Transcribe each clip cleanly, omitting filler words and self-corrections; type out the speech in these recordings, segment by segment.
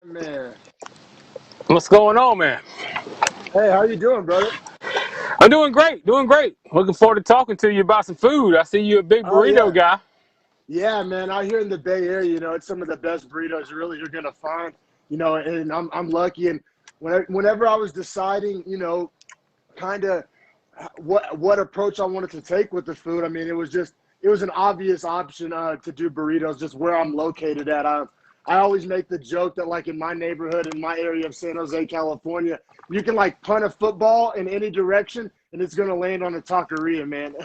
Man. What's going on, man? Hey, how you doing, brother? I'm doing great, doing great. Looking forward to talking to you about some food. I see you a big Oh burrito yeah. guy. Yeah, man. Out here in the Bay Area, it's some of the best burritos really you're gonna find. And I'm lucky. And whenever I was deciding, kind of what approach I wanted to take with the food, I mean, it was an obvious option to do burritos just where I'm located at. I always make the joke that like in my neighborhood, in my area of San Jose, California, you can like punt a football in any direction and it's gonna land on a taqueria, man.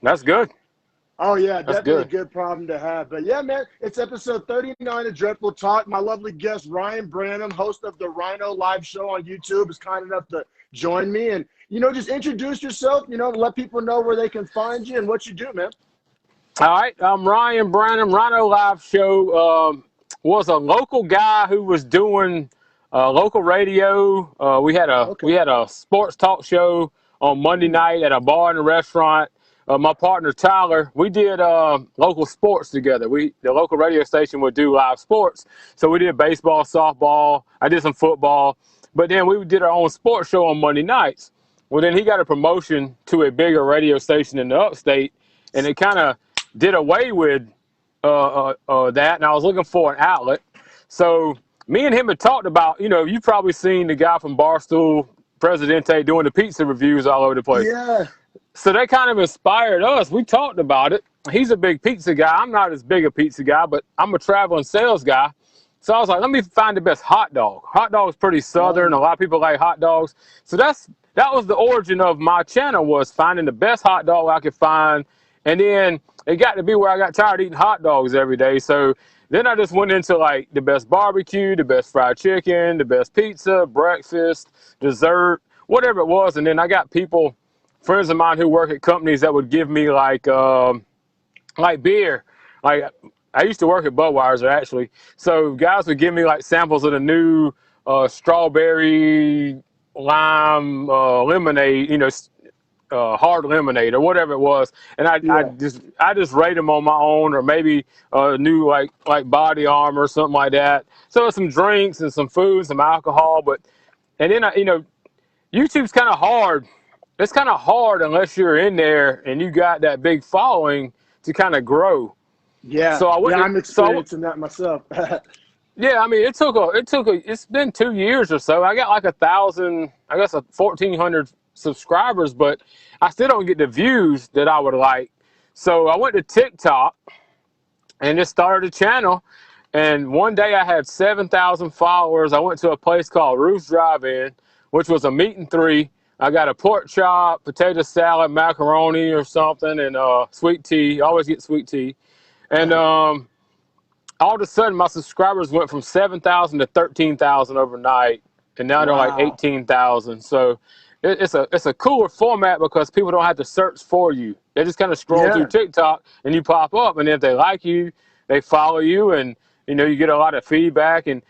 That's good. Oh, yeah, That's definitely a good. good problem to have. But, yeah, man, it's episode 39 of Dreadful Talk. My lovely guest, Ryan Branham, host of the Ryno live show on YouTube, is kind enough to join me. And, just introduce yourself, let people know where they can find you and what you do, man. All right, I'm Ryan Branham. Ryno Live Show was a local guy who was doing local radio. We Okay. had a sports talk show on Monday night at a bar and a restaurant. My partner Tyler, we did local sports together. The local radio station would do live sports, so we did baseball, softball. I did some football, but then we did our own sports show on Monday nights. Well, then he got a promotion to a bigger radio station in the upstate, and it kind of did away with that, and I was looking for an outlet. So me and him had talked about, you've probably seen the guy from Barstool Presidente doing the pizza reviews all over the place. Yeah. So that kind of inspired us. We talked about it. He's a big pizza guy. I'm not as big a pizza guy, but I'm a traveling sales guy. So I was like, let me find the best hot dog. Hot dog is pretty southern. A lot of people like hot dogs. So that was the origin of my channel, was finding the best hot dog I could find. And then it got to be where I got tired of eating hot dogs every day. So then I just went into like the best barbecue, the best fried chicken, the best pizza, breakfast, dessert, whatever it was. And then I got friends of mine who work at companies that would give me like beer. Like I used to work at Budweiser actually. So guys would give me like samples of the new strawberry lime lemonade, hard lemonade or whatever it was, and I just rate them on my own, or maybe new like body armor or something like that. So some drinks and some food, some alcohol, and then YouTube's kind of hard. It's kind of hard unless you're in there and you got that big following to kind of grow. Yeah. So I'm experiencing that myself. Yeah, I mean, it's been 2 years or so. I got like 1,400 subscribers, but I still don't get the views that I would like. So I went to TikTok and just started a channel. And one day I had 7,000 followers. I went to a place called Ruth's Drive-In, which was a meat and three. I got a pork chop, potato salad, macaroni or something, and sweet tea. I always get sweet tea. And all of a sudden, my subscribers went from 7,000 to 13,000 overnight, and now they're like 18,000. So it's a cooler format because people don't have to search for you. They just kind of scroll through TikTok, and you pop up, and if they like you, they follow you, and you get a lot of feedback. And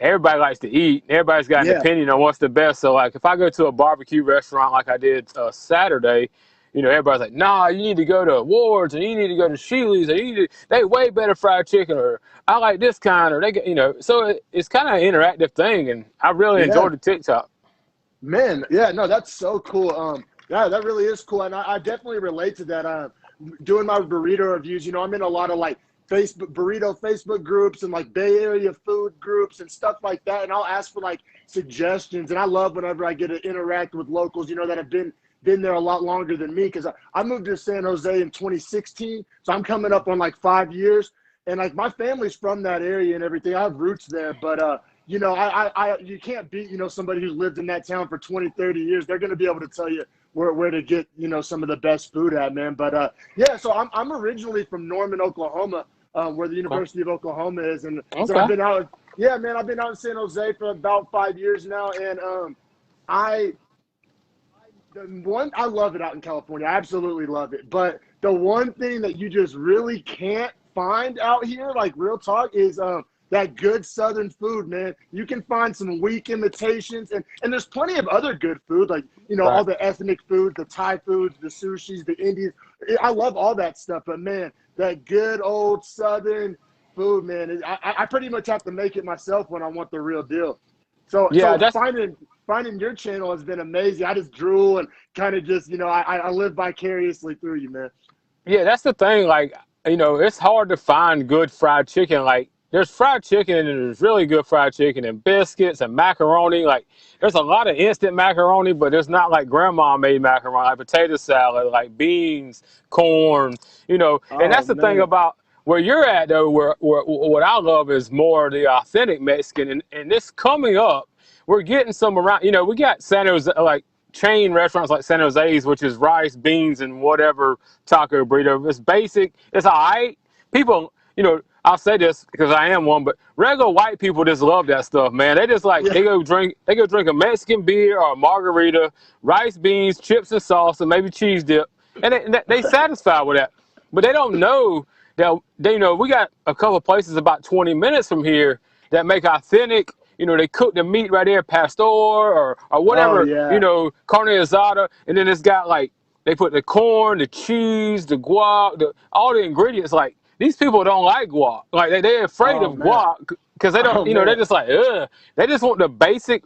everybody likes to eat. Everybody's got an opinion on what's the best. So like if I go to a barbecue restaurant like I did Saturday, everybody's like, nah, you need to go to Ward's, and you need to go to Sheely's, and they way better fried chicken, or I like this kind, or they get, so it's kind of an interactive thing, and I really enjoyed the TikTok. Man, yeah, no, that's so cool. Yeah, that really is cool, and I definitely relate to that. Doing my burrito reviews, I'm in a lot of like burrito Facebook groups and like Bay Area food groups and stuff like that, and I'll ask for like suggestions, and I love whenever I get to interact with locals, that have been there a lot longer than me, because I moved to San Jose in 2016, so I'm coming up on like 5 years, and like my family's from that area and everything. I have roots there, but you can't beat somebody who's lived in that town for 20, 30 years. They're going to be able to tell you where to get some of the best food at, man. But yeah, so I'm originally from Norman, Oklahoma, where the University of Oklahoma is, and so I've been out. Yeah, man, I've been out in San Jose for about 5 years now, and I love it out in California. I absolutely love it. But the one thing that you just really can't find out here, like real talk, is that good Southern food, man. You can find some weak imitations, and there's plenty of other good food, like, all the ethnic food, the Thai foods, the sushis, the Indians. I love all that stuff, but man, that good old Southern, food, man, I pretty much have to make it myself when I want the real deal. So Yeah, finding your channel has been amazing. I just drool and kind of just, you know, I live vicariously through you, man. yeah, that's the thing. Like, you know, it's hard to find good fried chicken. Like, there's fried chicken and there's really good fried chicken and biscuits and macaroni. Like, there's a lot of instant macaroni, but there's not like grandma made macaroni, like potato salad, like beans, corn, you know. And Oh that's the thing man. about where you're at, though, where what I love is more the authentic Mexican. And this coming up, we're getting some around, you know, we got San Jose, like chain restaurants like San Jose's, which is rice, beans, and whatever taco burrito. It's basic. It's all right. People, you know, I'll say this because I am one, but regular white people just love that stuff, man. They just like Yeah. they go drink a Mexican beer or a margarita, rice, beans, chips and sauce, and maybe cheese dip, and they satisfied with that. But they don't know that they know we got a couple of places about 20 minutes from here that make authentic. You know, they cook the meat right there, pastor or Oh whatever. You yeah. know, carne asada, and then it's got like they put the corn, the cheese, the guac, all the ingredients. Like these people don't like guac. Like they're afraid Oh of man. guac because they don't. Oh You know, they're man. just like ugh. They just want the basic,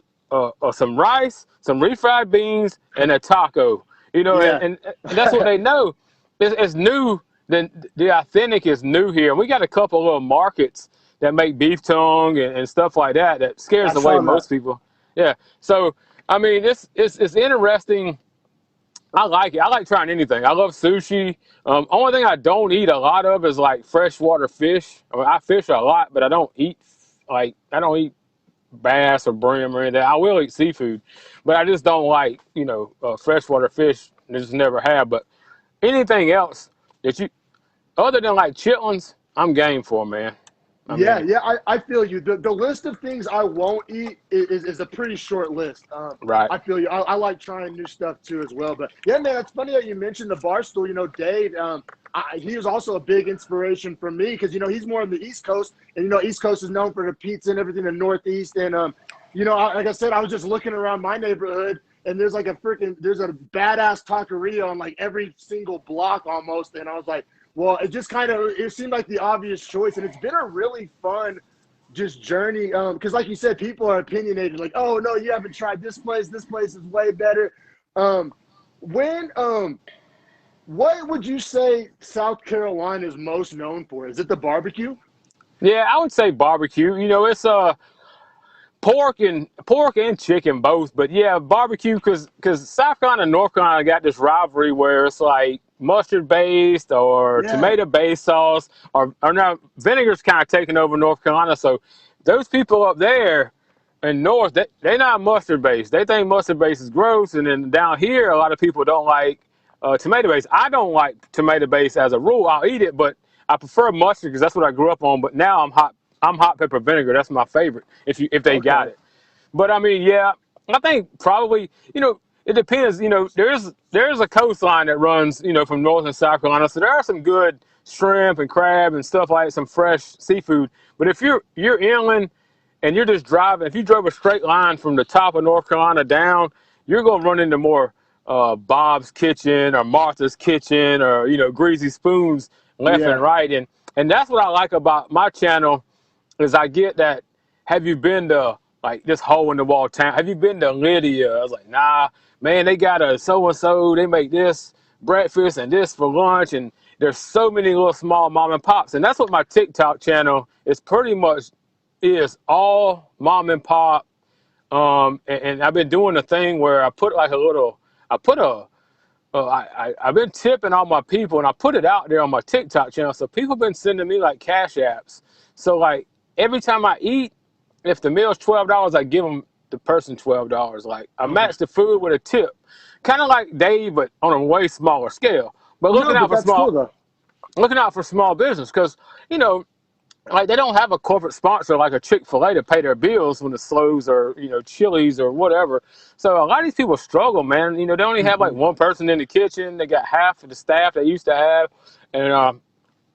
some rice, some refried beans, and a taco. You know, Yeah. and that's what they know. It's new. The authentic is new here. And we got a couple of little markets that make beef tongue and stuff like that that I scares away saw that. most people. Yeah. So I mean, it's interesting. I like it. I like trying anything. I love sushi. Only thing I don't eat a lot of is like freshwater fish. I mean, I fish a lot, but I don't eat bass or brim or anything. I will eat seafood, but I just don't like freshwater fish. I just never have. But anything else that you other than like chitlins, I'm game for, man. I Yeah, mean, yeah, I feel you. The list of things I won't eat is a pretty short list. right. I feel you. I like trying new stuff too as well. But yeah, man, it's funny that you mentioned the bar stool. You know, Dave, he was also a big inspiration for me because, you know, he's more on the East Coast. And, you know, East Coast is known for the pizza and everything in the Northeast. And, you know, like I said, I was just looking around my neighborhood and there's a badass taqueria on like every single block almost. And I was like, well, it seemed like the obvious choice, and it's been a really fun just journey. Because like you said, people are opinionated, like, oh no, you haven't tried this place. This place is way better. Um, when what would you say South Carolina is most known for? Is it the barbecue? Yeah, I would say barbecue. You know, it's pork and chicken both, but yeah, barbecue because South Carolina and North Carolina got this rivalry where it's like mustard based or Yeah, tomato based sauce or now vinegar's kind of taking over North Carolina. So those people up there in North, they're not mustard based. They think mustard based is gross, and then down here a lot of people don't like tomato based. I don't like tomato based as a rule. I'll eat it, but I prefer mustard because that's what I grew up on. But now I'm hot pepper vinegar. That's my favorite if they got okay. it. But I mean, yeah, I think probably, it depends. There's a coastline that runs, from North and South Carolina. So there are some good shrimp and crab and stuff like some fresh seafood. But if you're inland and you're just driving, if you drove a straight line from the top of North Carolina down, you're gonna run into more Bob's Kitchen or Martha's Kitchen or Greasy Spoons left and Yeah, right. And that's what I like about my channel is I get that. Have you been to like this hole in the wall town? Have you been to Lydia? I was like, nah, man, they got a so and so. They make this breakfast and this for lunch, and there's so many little small mom and pops, and that's what my TikTok channel is pretty much is all mom and pop. And I've been doing a thing where I put like a little, I put a I've been tipping all my people and I put it out there on my TikTok channel. So people been sending me like cash apps. So like every time I eat, if the meal's $12, I give them the person $12. Like I okay. match the food with a tip, kind of like Dave, but on a way smaller scale. But No, but that's cool though. looking out for small business because you know like they don't have a corporate sponsor like a Chick-fil-A to pay their bills when the Slows or Chili's or whatever. So a lot of these people struggle, man. They only have like Hmm. one person in the kitchen. They got half of the staff they used to have, and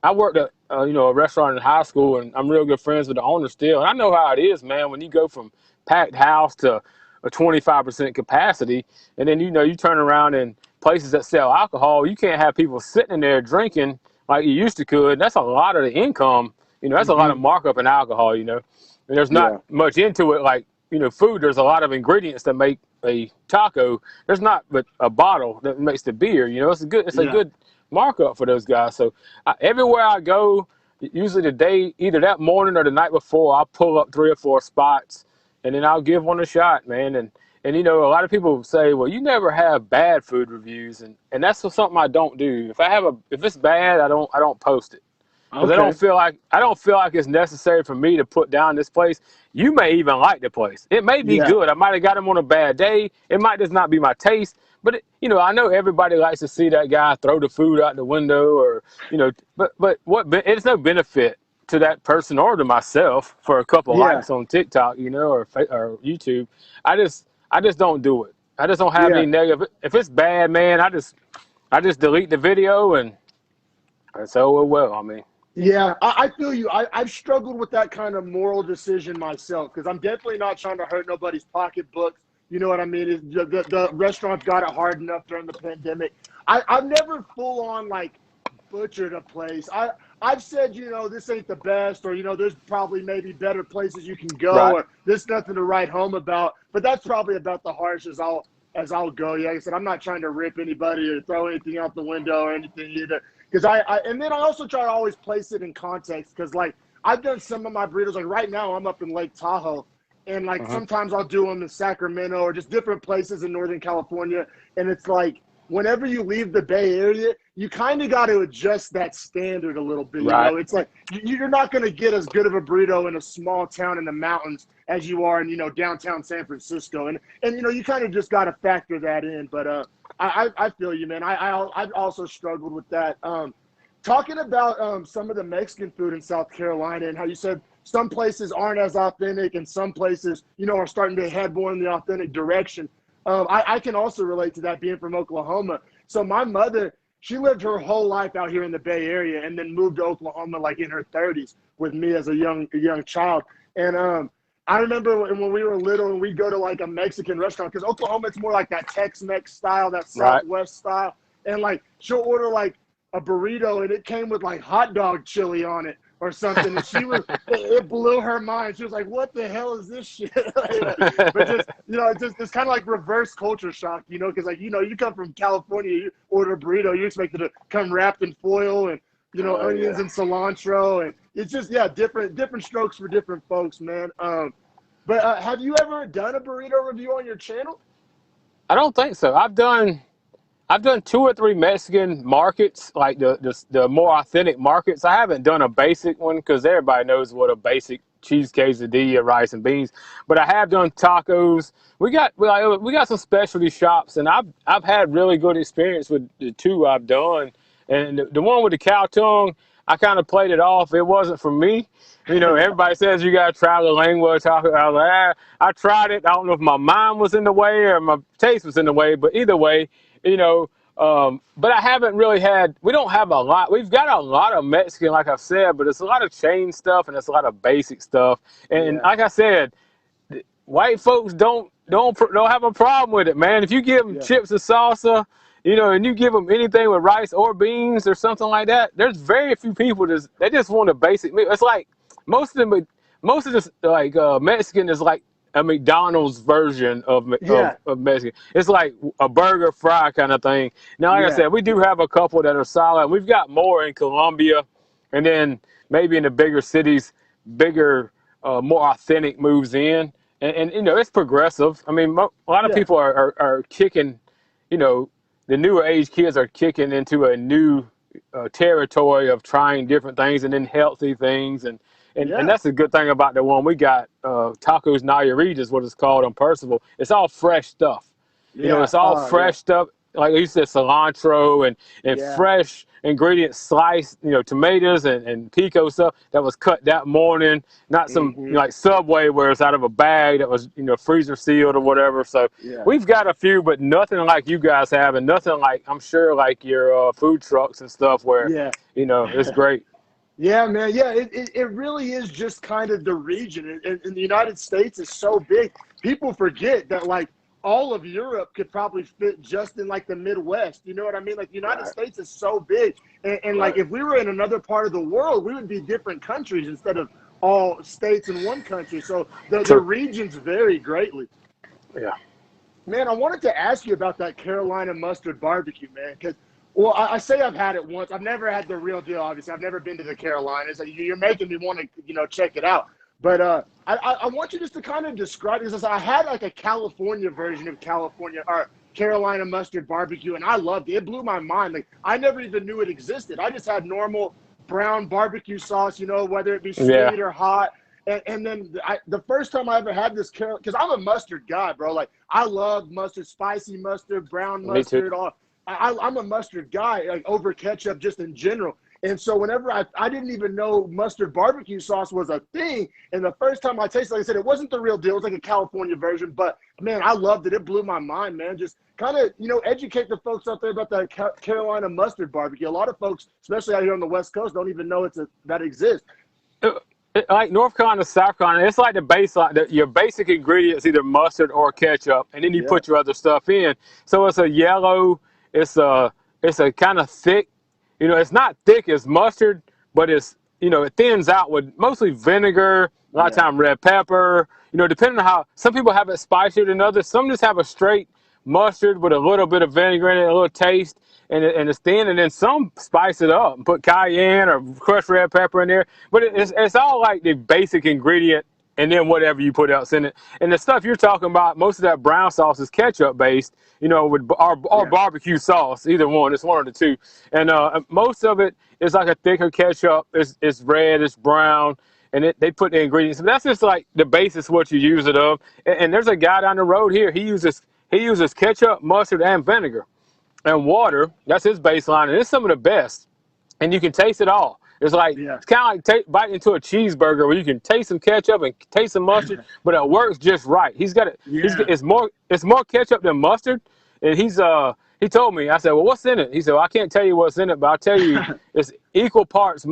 I worked at a restaurant in high school, and I'm real good friends with the owner still. And I know how it is, man. When you go from packed house to a 25% capacity, and then you turn around in places that sell alcohol, you can't have people sitting in there drinking like you used to could. That's a lot of the income You know, that's a lot of markup in alcohol, you know. And there's not Yeah. much into it like, you know, food. There's a lot of ingredients that make a taco. There's not but a bottle that makes the beer, you know. It's a Yeah. good markup for those guys. So everywhere I go, usually the day, either that morning or the night before, I'll pull up 3 or 4 spots and then I'll give one a shot, man. And you know, a lot of people say, well, you never have bad food reviews, and that's something I don't do. If it's bad, I don't post it. Because Okay. I don't feel like it's necessary for me to put down this place. You may even like the place. It may be Yeah. good. I might have got them on a bad day. It might just not be my taste. But you know, I know everybody likes to see that guy throw the food out the window, or you know. But it's no benefit to that person or to myself for a couple Yeah. likes on TikTok, you know, or YouTube. I just don't do it. I just don't have Yeah. any negative. If it's bad, man, I just delete the video and so it will. I mean. Yeah, I feel you. I've struggled with that kind of moral decision myself because I'm definitely not trying to hurt nobody's pocketbooks. You know what I mean? The restaurants got it hard enough during the pandemic. I've never full on like butchered a place. I've said, you know, this ain't the best, or you know, there's probably maybe better places you can go, Right. or there's nothing to write home about. But that's probably about the harsh as I'll go. Yeah, like I said, I'm not trying to rip anybody or throw anything out the window or anything either. Because and then I also try to always place it in context because, like, I've done some of my burritos. Like, right now, I'm up in Lake Tahoe. And, like, sometimes I'll do them in Sacramento or just different places in Northern California. And it's like, whenever you leave the Bay Area, you kind of got to adjust that standard a little bit. You Right. know, it's like you're not going to get as good of a burrito in a small town in the mountains as you are in, you know, downtown San Francisco. And you know, you kind of just got to factor that in. But I feel you, man. I've also struggled with that. Talking about some of the Mexican food in South Carolina and how you said some places aren't as authentic and some places, you know, are starting to head more in the authentic direction. I can also relate to that being from Oklahoma. So my mother, she lived her whole life out here in the Bay Area and then moved to Oklahoma like in her 30s with me as a young child. And I remember when we were little and we'd go to like a Mexican restaurant because Oklahoma, it's more like that Tex-Mex style, that Right. Southwest style. And like she'll order like a burrito and it came with like hot dog chili on it or something. And it blew her mind. She was like, what the hell is this shit? But just, you know, it's kind of like reverse culture shock, you know, because like, you know, you come from California, you order a burrito, you expect it to come wrapped in foil and, you know, onions and cilantro. And it's just, yeah, different strokes for different folks, man. But have you ever done a burrito review on your channel? I don't think so. I've done 2 or 3 Mexican markets, like the more authentic markets. I haven't done a basic one because everybody knows what a basic cheese quesadilla, rice and beans. But I have done tacos. We got some specialty shops, and I've had really good experience with the 2 I've done. And the one with the cow tongue, I kind of played it off. It wasn't for me. You know, everybody says you got to try the lengua taco. I was like, I tried it. I don't know if my mind was in the way or my taste was in the way, but either way, you know, but I haven't really we don't have a lot. We've got a lot of Mexican, like I've said, but it's a lot of chain stuff and it's a lot of basic stuff. And Yeah. like I said, white folks don't have a problem with it, man. If you give them Yeah. chips and salsa, you know, and you give them anything with rice or beans or something like that, there's very few people they just want a basic meal. It's like most of this like Mexican is like a McDonald's version Yeah. of Mexican. It's like a burger fry kind of thing. Now, like I Yeah. said, we do have a couple that are solid. We've got more in Colombia, and then maybe in the bigger cities, more authentic moves in. And you know, it's progressive. I mean, a lot of Yeah. people are kicking, you know, the newer age kids are kicking into a new territory of trying different things and then healthy things. And Yeah. that's a good thing about the one we got, Tacos Nayarit is what it's called on Percival. It's all fresh stuff. You know, Yeah. it's all Yeah. fresh stuff. Like you said, cilantro and Yeah. fresh ingredients, sliced, you know, tomatoes and pico stuff that was cut that morning, not some, you know, like Subway where it's out of a bag that was, you know, freezer sealed or whatever. So Yeah. we've got a few, but nothing like you guys have, and nothing like, I'm sure, like your food trucks and stuff where, Yeah. you know, it's great. Yeah, man. Yeah, it really is just kind of the region. And the United States is so big. People forget that, like, all of Europe could probably fit just in like the Midwest. You know what I mean? Like the United Right. States is so big. And like Right. if we were in another part of the world, we would be different countries instead of all states in one country. So the True. regions vary greatly. Yeah. Man, I wanted to ask you about that Carolina mustard barbecue, man, because, well, I say I've had it once. I've never had the real deal, obviously. I've never been to the Carolinas. You're making me want to, check it out. But I want you just to kind of describe it, because I had like a California version of California or Carolina mustard barbecue, and I loved it. It blew my mind. Like, I never even knew it existed. I just had normal brown barbecue sauce, whether it be Yeah. sweet or hot. And then the first time I ever had this because I'm a mustard guy, bro. Like, I love mustard, spicy mustard, brown Me too. mustard. I'm a mustard guy, like over ketchup just in general. And so whenever I didn't even know mustard barbecue sauce was a thing. And the first time I tasted it, like I said, it wasn't the real deal. It was like a California version. But, man, I loved it. It blew my mind, man. Just kind of, educate the folks out there about that Carolina mustard barbecue. A lot of folks, especially out here on the West Coast, don't even know that exists. Like North Carolina, South Carolina, it's like the baseline. Your basic ingredients either mustard or ketchup, and then you Yeah. put your other stuff in. So it's a yellow. It's a kind of thick. It's not thick as mustard, but it's it thins out with mostly vinegar. A lot of time red pepper. Depending on how some people have it spicier than others. Some just have a straight mustard with a little bit of vinegar in it, a little taste, and it's thin. And then some spice it up and put cayenne or crushed red pepper in there. But it's all like the basic ingredient, and then whatever you put else in it. And the stuff you're talking about, most of that brown sauce is ketchup based, with our barbecue sauce, either one. It's one of the two. And most of it is like a thicker ketchup. It's red, it's brown, and they put the ingredients. But that's just like the basis of what you use it of. And there's a guy down the road here. He uses ketchup, mustard, and vinegar and water. That's his baseline, and it's some of the best. And you can taste it all. It's like it's kind of like biting into a cheeseburger where you can taste some ketchup and taste some mustard, but it works just right. He's got it. It's more ketchup than mustard, and he told me. I said, well, what's in it? He said, well, I can't tell you what's in it, but I'll tell you it's equal parts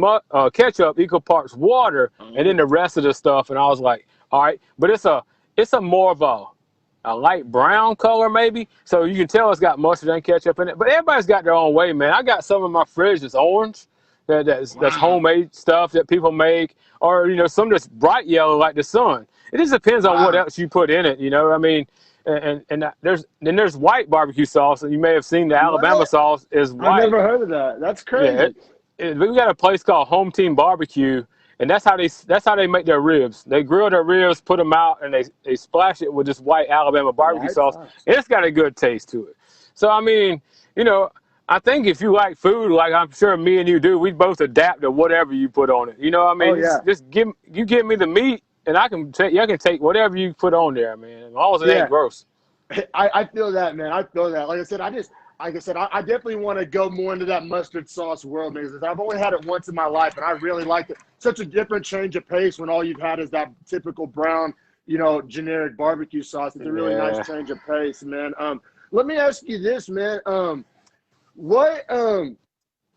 ketchup, equal parts water, and then the rest of the stuff. And I was like, all right, but it's a more of a light brown color maybe, so you can tell it's got mustard and ketchup in it. But everybody's got their own way, man. I got some in my fridge that's orange. That's homemade stuff that people make, or some that's bright yellow like the sun. It just depends on what else you put in it. I mean, and there's white barbecue sauce, and you may have seen the Alabama sauce is white. I've never heard of that. That's crazy. We got a place called Home Team Barbecue, and that's how they make their ribs. They grill their ribs, put them out, and they splash it with this white Alabama barbecue sauce. And it's got a good taste to it. So I mean, I think if you like food, like I'm sure me and you do, we both adapt to whatever you put on it. I mean, just give me the meat, and I can take whatever you put on there, man. As long as it ain't gross. I feel that, man. I feel that. Like I said, I definitely want to go more into that mustard sauce world, because I've only had it once in my life, and I really liked it. Such a different change of pace when all you've had is that typical brown, generic barbecue sauce. It's a really nice change of pace, man. Let me ask you this, man. What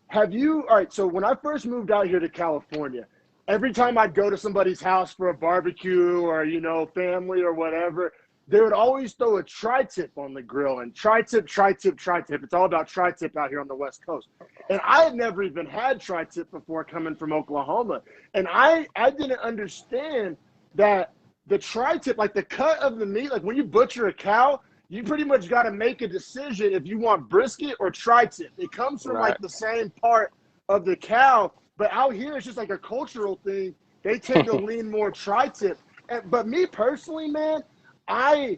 have you? All right. So when I first moved out here to California, every time I'd go to somebody's house for a barbecue or family or whatever, they would always throw a tri-tip on the grill, and tri-tip. It's all about tri-tip out here on the West Coast. And I had never even had tri-tip before coming from Oklahoma, and I didn't understand that the tri-tip, like the cut of the meat, like when you butcher a cow, you pretty much got to make a decision if you want brisket or tri-tip. It comes from like the same part of the cow, but out here it's just like a cultural thing. They tend to lean more tri-tip. But me personally, man, I'll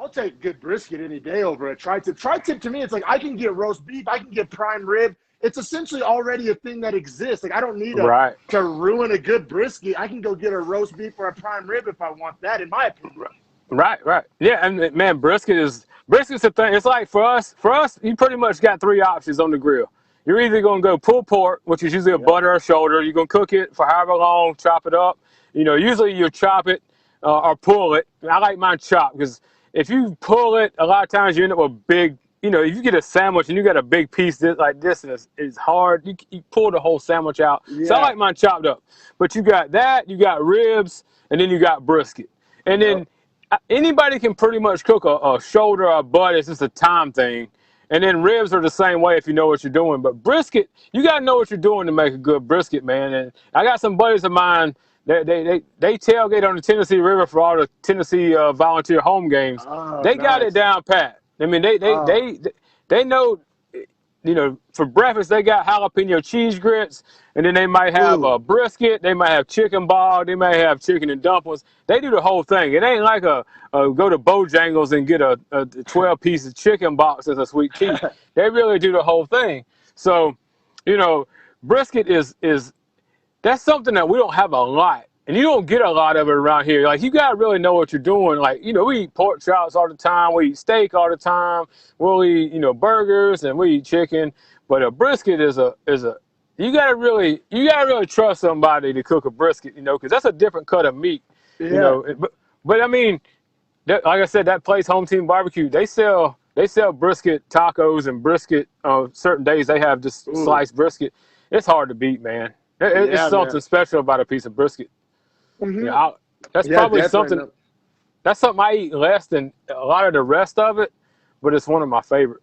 take good brisket any day over a tri-tip. Tri-tip to me, it's like I can get roast beef, I can get prime rib. It's essentially already a thing that exists. Like I don't need to ruin a good brisket. I can go get a roast beef or a prime rib if I want that, in my opinion. Right. Yeah, and man, brisket's a thing. It's like for us, you pretty much got three options on the grill. You're either gonna go pulled pork, which is usually a butter or shoulder. You're gonna cook it for however long, chop it up. Usually you chop it or pull it. I like mine chopped, because if you pull it, a lot of times you end up with big. If you get a sandwich and you got a big piece like this, and it's hard, you pull the whole sandwich out. So I like mine chopped up. But you got that, you got ribs, and then you got brisket, and then anybody can pretty much cook a shoulder or a butt. It's just a time thing. And then ribs are the same way if you know what you're doing. But brisket, you gotta know what you're doing to make a good brisket, man. And I got some buddies of mine. They tailgate on the Tennessee River for all the Tennessee volunteer home games. Oh, They got it nice. down pat. I mean, Oh, they know. You know, for breakfast they got jalapeno cheese grits, and then they might have ooh. a brisket. They might have chicken ball. They may have chicken and dumplings. They do the whole thing. It ain't like a go to Bojangles and get a 12-piece chicken box as a sweet tea. They really do the whole thing. So, you know, brisket is that's something that we don't have a lot. And you don't get a lot of it around here. Like, you gotta really know what you're doing. Like, you know, we eat pork chops all the time. We eat steak all the time. We'll eat, you know, burgers and we eat chicken. But a brisket is a you gotta really trust somebody to cook a brisket, you know, because that's a different cut of meat, you Yeah. know. But I mean, like I said, that place, Home Team Barbecue, they sell brisket tacos and brisket. Certain days they have just Ooh. sliced brisket. It's hard to beat, man. It's Yeah, man. something special about a piece of brisket. Hmm. Yeah, that's Yeah, probably definitely, something. man. That's something I eat less than a lot of the rest of it, but it's one of my favorite.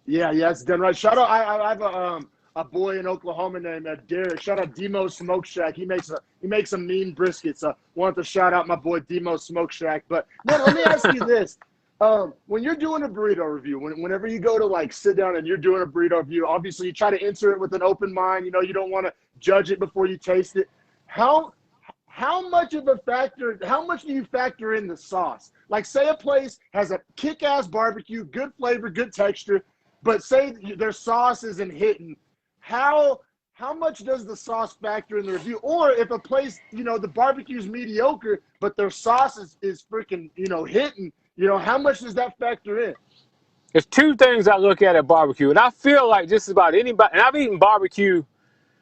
Yeah, yeah, it's done right. Shout out, I have a boy in Oklahoma named Derek. Shout out Demo Smoke Shack. He makes some mean briskets. Wanted to shout out my boy Demo Smoke Shack. But man, let me ask you this: when you're doing a burrito review, whenever you go to like sit down and you're doing a burrito review, obviously you try to enter it with an open mind. You know, you don't want to judge it before you taste it. How how much of a factor, how much do you factor in the sauce? Like, say a place has a kick-ass barbecue, good flavor, good texture, but say their sauce isn't hitting. How much does the sauce factor in the review? Or if a place, you know, the barbecue's mediocre, but their sauce is freaking, you know, hitting, you know, how much does that factor in? There's two things I look at barbecue, and I feel like just about anybody, and I've eaten barbecue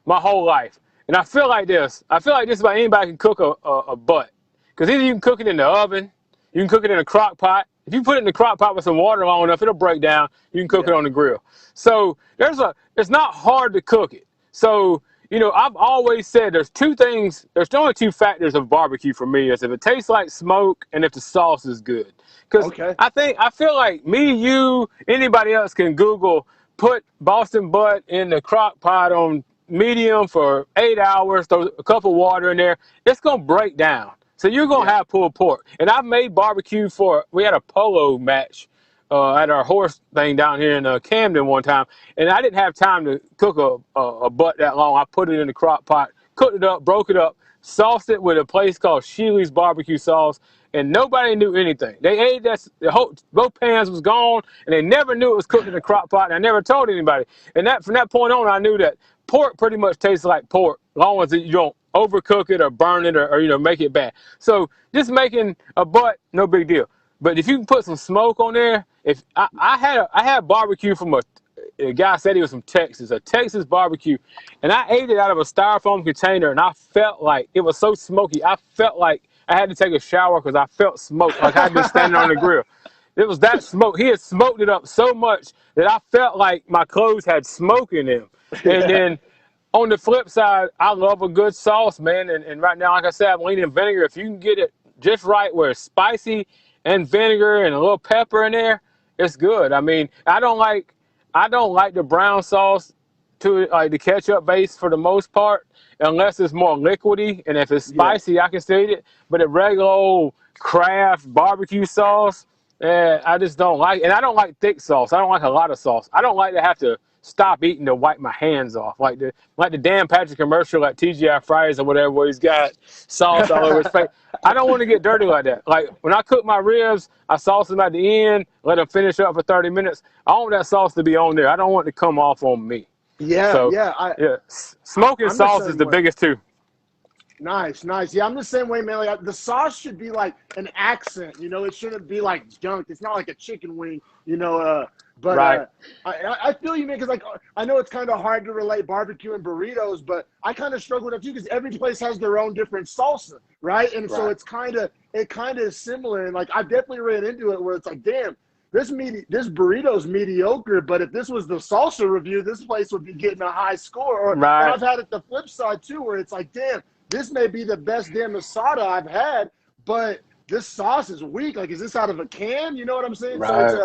my whole life, and I feel like this. I feel like just about anybody can cook a butt, because either you can cook it in the oven, you can cook it in a crock pot. If you put it in the crock pot with some water long enough, it'll break down. You can cook Yeah. it on the grill. So it's not hard to cook it. So, you know, I've always said there's two things. There's only two factors of barbecue for me: is if it tastes like smoke and if the sauce is good. Because Okay. I feel like me, you, anybody else can Google put Boston butt in the crock pot on medium for 8 hours, throw a cup of water in there. It's gonna break down. So you're gonna Yeah. have pulled pork. And I've made barbecue we had a polo match at our horse thing down here in Camden one time, and I didn't have time to cook a butt that long. I put it in the crock pot, cooked it up, broke it up, sauced it with a place called Sheely's barbecue sauce, and nobody knew anything. They ate that, both pans was gone, and they never knew it was cooked in the crock pot, and I never told anybody. And from that point on, I knew that pork pretty much tastes like pork, as long as you don't overcook it or burn it or you know, make it bad. So just making a butt, no big deal. But if you can put some smoke on there, if I had barbecue from a guy said he was from Texas, a Texas barbecue, and I ate it out of a styrofoam container, and I felt like it was so smoky. I felt like I had to take a shower because I felt smoke, like I'd been standing on the grill. It was that smoke. He had smoked it up so much that I felt like my clothes had smoke in them. And Yeah. then on the flip side, I love a good sauce, man. And right now, like I said, I'm leaning vinegar. If you can get it just right where it's spicy and vinegar and a little pepper in there, it's good. I mean, I don't like the brown sauce to like the ketchup base for the most part, unless it's more liquidy. And if it's Yeah. spicy, I can still eat it. But a regular old Kraft barbecue sauce, I just don't like. And I don't like thick sauce. I don't like a lot of sauce. I don't like to have to stop eating to wipe my hands off, like the Dan Patrick commercial at TGI Fridays or whatever, where he's got sauce all over his face. I don't want to get dirty like that. Like when I cook my ribs, I sauce them at the end, let them finish up for 30 minutes. I want that sauce to be on there. I don't want it to come off on me. Yeah, So yeah. yeah, smoking I'm the sauce is same the way. biggest two. Nice, nice. Yeah, I'm the same way, man. Like, the sauce should be like an accent, you know. It shouldn't be like junk. It's not like a chicken wing, you know. But Right, I feel you, man, because like I know it's kind of hard to relate barbecue and burritos, but I kind of struggle with that too because every place has their own different salsa, right? And so right. it kind of is similar. And like I definitely ran into it where it's like, damn, this burrito's mediocre, but if this was the salsa review, this place would be getting a high score. And Right. I've had it the flip side too, where it's like, damn, this may be the best damn asada I've had, but this sauce is weak. Like, is this out of a can? You know what I'm saying? So Right.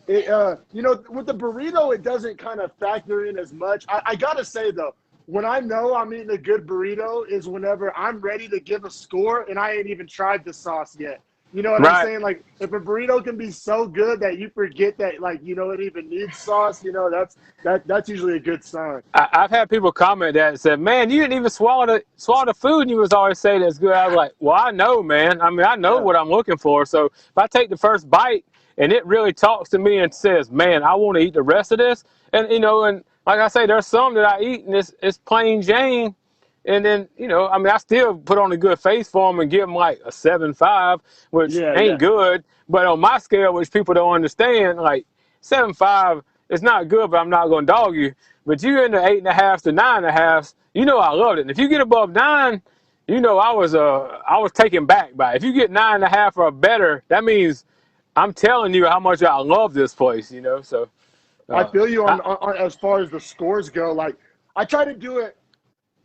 you know, with the burrito, it doesn't kind of factor in as much. I gotta say though, when I know I'm eating a good burrito is whenever I'm ready to give a score and I ain't even tried the sauce yet. You know what I'm Right. saying? Like, if a burrito can be so good that you forget that, like, you know, it even needs sauce, you know, that's usually a good sign. I've had people comment that and said, "Man, you didn't even swallow the food, and you was always saying it's good." I was like, "Well, I know, man. I mean, I know Yeah. what I'm looking for. So if I take the first bite and it really talks to me and says, man, I want to eat the rest of this,' and you know, and like I say, there's some that I eat and it's plain Jane, and then you know, I mean, I still put on a good face for them and give them like a 7.5, which Yeah, yeah. ain't good, but on my scale, which people don't understand, like 7.5. It's not good, but I'm not going to dog you. But you in the 8.5 to 9.5, you know I loved it. And if you get above 9, you know I was taken back by it. If you get 9.5 or better, that means I'm telling you how much I love this place. You know, so I uh, feel you I, on as far as the scores go. Like, I try to do it.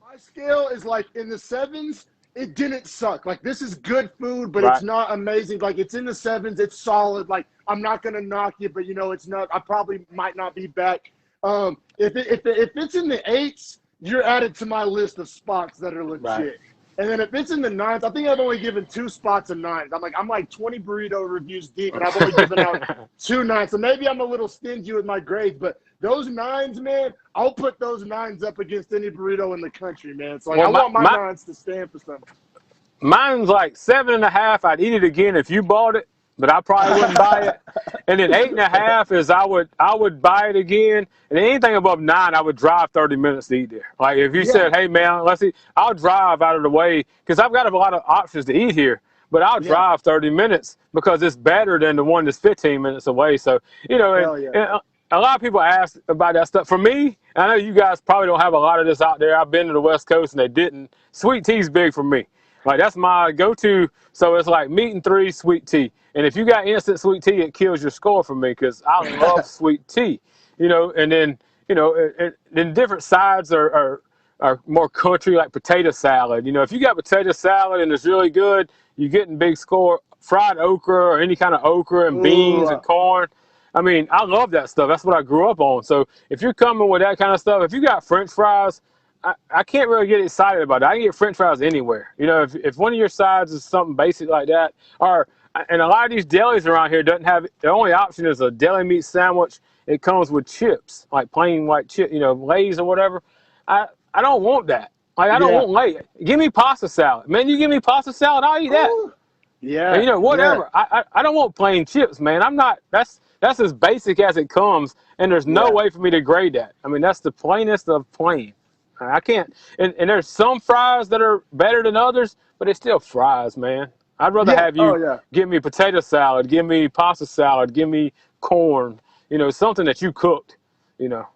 My scale is like in the sevens. It didn't suck. Like, this is good food, but it's right, not amazing. Like, it's in the sevens. It's solid. Like, I'm not gonna knock you, but you know, it's not. I probably might not be back. If it's in the eights, you're added to my list of spots that are right. legit. And then if it's in the nines, I think I've only given 2 spots of nines. I'm like 20 burrito reviews deep, and I've only given out 2 nines. So maybe I'm a little stingy with my grades, but those nines, man, I'll put those nines up against any burrito in the country, man. So like, Well, I want my nines to stand for something. mine's like 7.5. I'd eat it again if you bought it, but I probably wouldn't buy it. And then 8.5 is I would buy it again. And anything above 9, I would drive 30 minutes to eat there. Like if you Yeah, said, "Hey man, let's eat," I'll drive out of the way because I've got a lot of options to eat here. But I'll yeah, drive 30 minutes because it's better than the one that's 15 minutes away. So you know, hell yeah. and a lot of people ask about that stuff. For me, I know you guys probably don't have a lot of this out there. I've been to the West Coast and they didn't. Sweet tea's big for me. Like that's my go-to. So it's like meat and 3, sweet tea. And if you got instant sweet tea, it kills your score for me because I love sweet tea. You know, and then you know, then different sides are more country, like potato salad. You know, if you got potato salad and it's really good, you're getting big score. Fried okra or any kind of okra and beans Ooh, and corn. I mean, I love that stuff. That's what I grew up on. So if you're coming with that kind of stuff, if you got French fries, I can't really get excited about it. I can get French fries anywhere. You know, if one of your sides is something basic like that, or and a lot of these delis around here doesn't have the only option is a deli meat sandwich. It comes with chips, like plain white chip, you know, Lay's or whatever. I don't want that. Like I don't yeah. want Lay. Give me pasta salad, man. You give me pasta salad, I'll eat that. Ooh, And yeah, you know, yeah, whatever. I don't want plain chips, man. I'm not. That's as basic as it comes, and there's no yeah, way for me to grade that. I mean, that's the plainest of plain. I can't. And there's some fries that are better than others, but it's still fries, man. I'd rather yeah. have Oh you yeah. give me potato salad, give me pasta salad, give me corn. You know, something that you cooked. You know.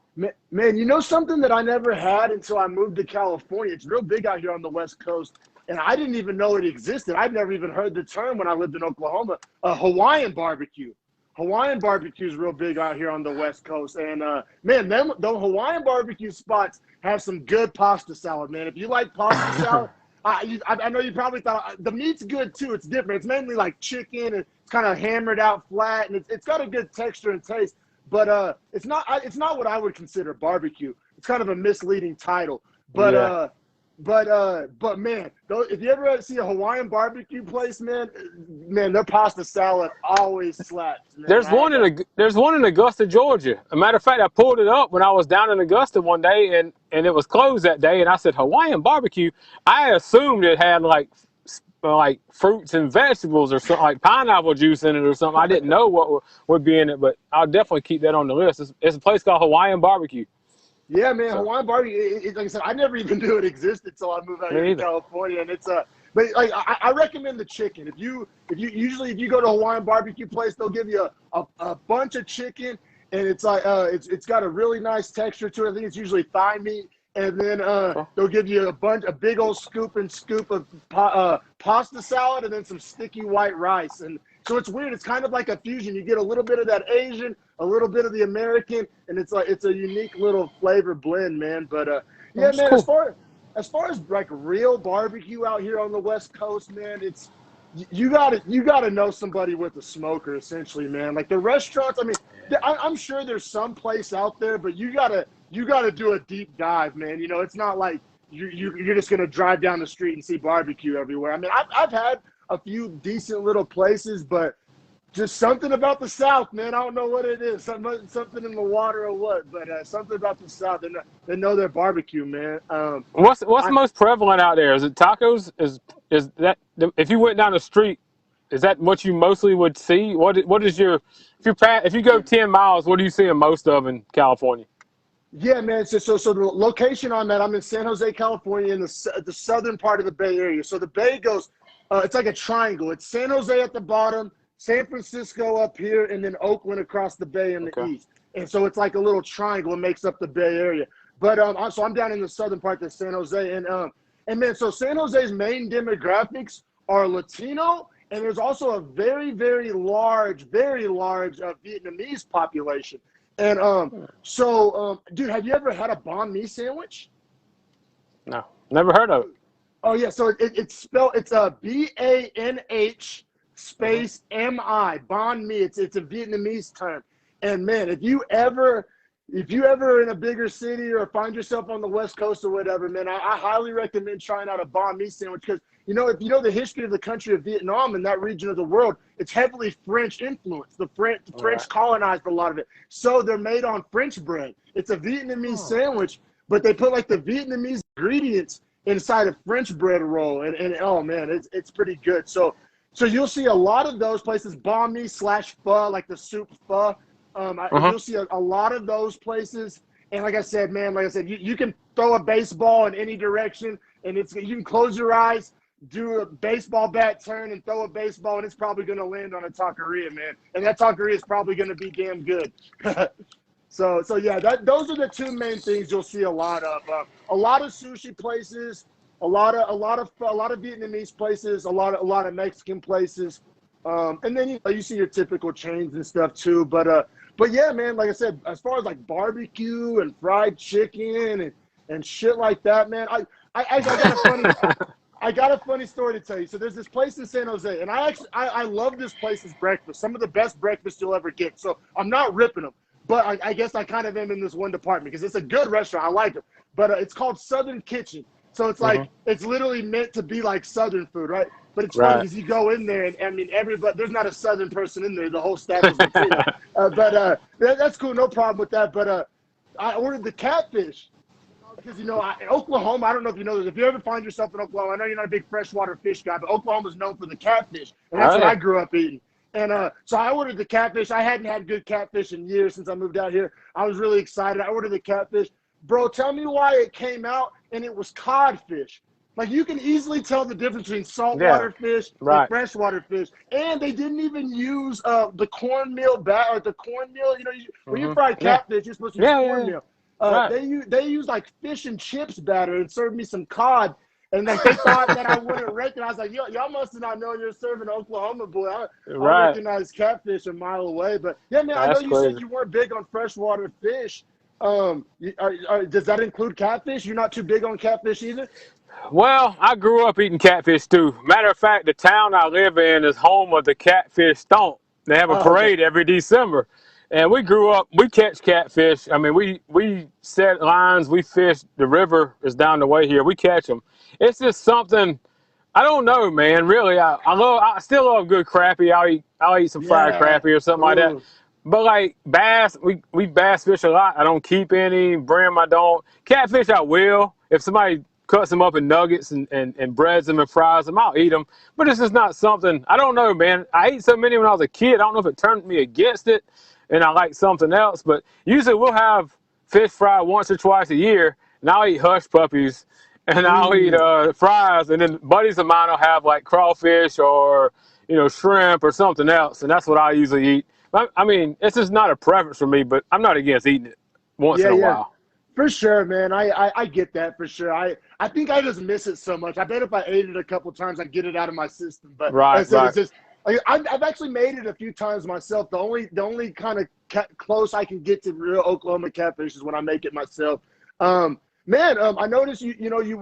Man, you know something that I never had until I moved to California? It's real big out here on the West Coast, and I didn't even know it existed. I'd never even heard the term when I lived in Oklahoma. Hawaiian barbecue. Hawaiian barbecue is real big out here on the West Coast, and man, the Hawaiian barbecue spots have some good pasta salad, man. If you like pasta salad, I know you probably thought the meat's good too. It's different. It's mainly like chicken, and it's kind of hammered out flat, and it's got a good texture and taste. But it's not what I would consider barbecue. It's kind of a misleading title. But Yeah. but man, if you ever see a Hawaiian barbecue place, man, their pasta salad always slaps, man. There's one in Augusta, Georgia. A matter of fact, I pulled it up when I was down in Augusta one day, and it was closed that day. And I said Hawaiian barbecue. I assumed it had like fruits and vegetables or something, like pineapple juice in it or something. I didn't know what would be in it, but I'll definitely keep that on the list. It's a place called Hawaiian Barbecue. Yeah, man, So Hawaiian barbecue. Like I said, I never even knew it existed until I moved out here me to either. California, and but like I recommend the chicken. If you usually if you go to a Hawaiian barbecue place, they'll give you a bunch of chicken, and it's like it's got a really nice texture to it. I think it's usually thigh meat, and then Okay. they'll give you a big old scoop of pasta salad, and then some sticky white rice, and so it's weird. It's kind of like a fusion. You get a little bit of that Asian, a little bit of the American, and it's a unique little flavor blend, man. But Well, yeah, that's man. cool. As far as like real barbecue out here on the West Coast, man, you gotta know somebody with a smoker, essentially, man. Like the restaurants, I mean, I'm sure there's some place out there, but you gotta do a deep dive, man. You know, it's not like you're just gonna drive down the street and see barbecue everywhere. I mean, I've had a few decent little places, but just something about the South, man. I don't know what it is. Something in the water or what, but something about the South. They know their barbecue, man. What's most prevalent out there? Is it tacos? Is that if you went down the street, is that what you mostly would see? What is your if you go 10 miles, what are you seeing most of in California? Yeah, man. So the location I'm at, I'm in San Jose, California, in the southern part of the Bay Area. So the Bay goes, it's like a triangle. It's San Jose at the bottom, San Francisco up here, and then Oakland across the bay in the east. And so it's like a little triangle. It makes up the Bay Area. But so I'm down in the southern part of San Jose, and man, so San Jose's main demographics are Latino, and there's also a very, very large Vietnamese population. And dude, have you ever had a banh mi sandwich? No, never heard of it. Oh yeah, so it's spelled, it's a BANH space MI, banh mi. It's a Vietnamese term. And man, if you ever in a bigger city or find yourself on the West Coast or whatever, man, I highly recommend trying out a banh mi sandwich, because if you know the history of the country of Vietnam and that region of the world, it's heavily French influenced. The French colonized a lot of it. So they're made on French bread. It's a Vietnamese sandwich, but they put like the Vietnamese ingredients inside a French bread roll. And oh man, it's pretty good. So you'll see a lot of those places, banh mi / pho, like the soup pho. You'll see a lot of those places. And like I said, man, you can throw a baseball in any direction, and you can close your eyes, do a baseball bat turn, and throw a baseball, and it's probably going to land on a taqueria, man. And that taqueria is probably going to be damn good. So yeah, those are the two main things you'll see a lot of. A lot of sushi places, a lot of Vietnamese places, a lot of Mexican places, and then you see your typical chains and stuff too. But yeah, man, like I said, as far as like barbecue and fried chicken and shit like that, man, I got a funny story to tell you. So there's this place in San Jose, and I love this place's breakfast. Some of the best breakfast you'll ever get. So I'm not ripping them, but I guess I kind of am in this one department because it's a good restaurant. I like it, but it's called Southern Kitchen. So it's like it's literally meant to be like Southern food, right? But it's funny because you go in there, and I mean, everybody, there's not a Southern person in there. The whole staff is Latino. But that's cool. No problem with that. But I ordered the catfish because, in Oklahoma, I don't know if you know this. If you ever find yourself in Oklahoma, I know you're not a big freshwater fish guy, but Oklahoma's known for the catfish. And that's what I grew up eating. And so I ordered the catfish. I hadn't had good catfish in years since I moved out here. I was really excited. I ordered the catfish. Bro, tell me why it came out and it was codfish. Like, you can easily tell the difference between saltwater fish and freshwater fish. And they didn't even use the cornmeal or the cornmeal. When you fry catfish, you're supposed to use cornmeal. They use like fish and chips batter and served me some cod. And like they thought that I wouldn't recognize. Like, y'all must have not known you're serving Oklahoma, boy. I recognize catfish a mile away. But yeah, man, I know you said you weren't big on freshwater fish. Does that include catfish? You're not too big on catfish either? Well, I grew up eating catfish too. Matter of fact, the town I live in is home of the Catfish Stomp. They have a parade every December. And we grew up, we catch catfish. I mean, we set lines, we fish. The river is down the way here. We catch them. It's just something, I don't know, man. Really, I still love good crappie. I'll eat some fried crappie or something like that. But like bass, we bass fish a lot. I don't keep any. Brim, I don't. Catfish, I will. If somebody cuts them up in nuggets and breads them and fries them, I'll eat them. But it's just not something, I don't know, man. I ate so many when I was a kid. I don't know if it turned me against it and I like something else. But usually we'll have fish fry once or twice a year, and I'll eat hush puppies and I'll eat fries. And then buddies of mine will have like crawfish or, shrimp or something else. And that's what I usually eat. I mean, it's just not a preference for me, but I'm not against eating it once in a while. For sure, man. I get that for sure. I think I just miss it so much. I bet if I ate it a couple times, I'd get it out of my system. But it's just, I've actually made it a few times myself. The only kind of close I can get to real Oklahoma catfish is when I make it myself. Man, I noticed you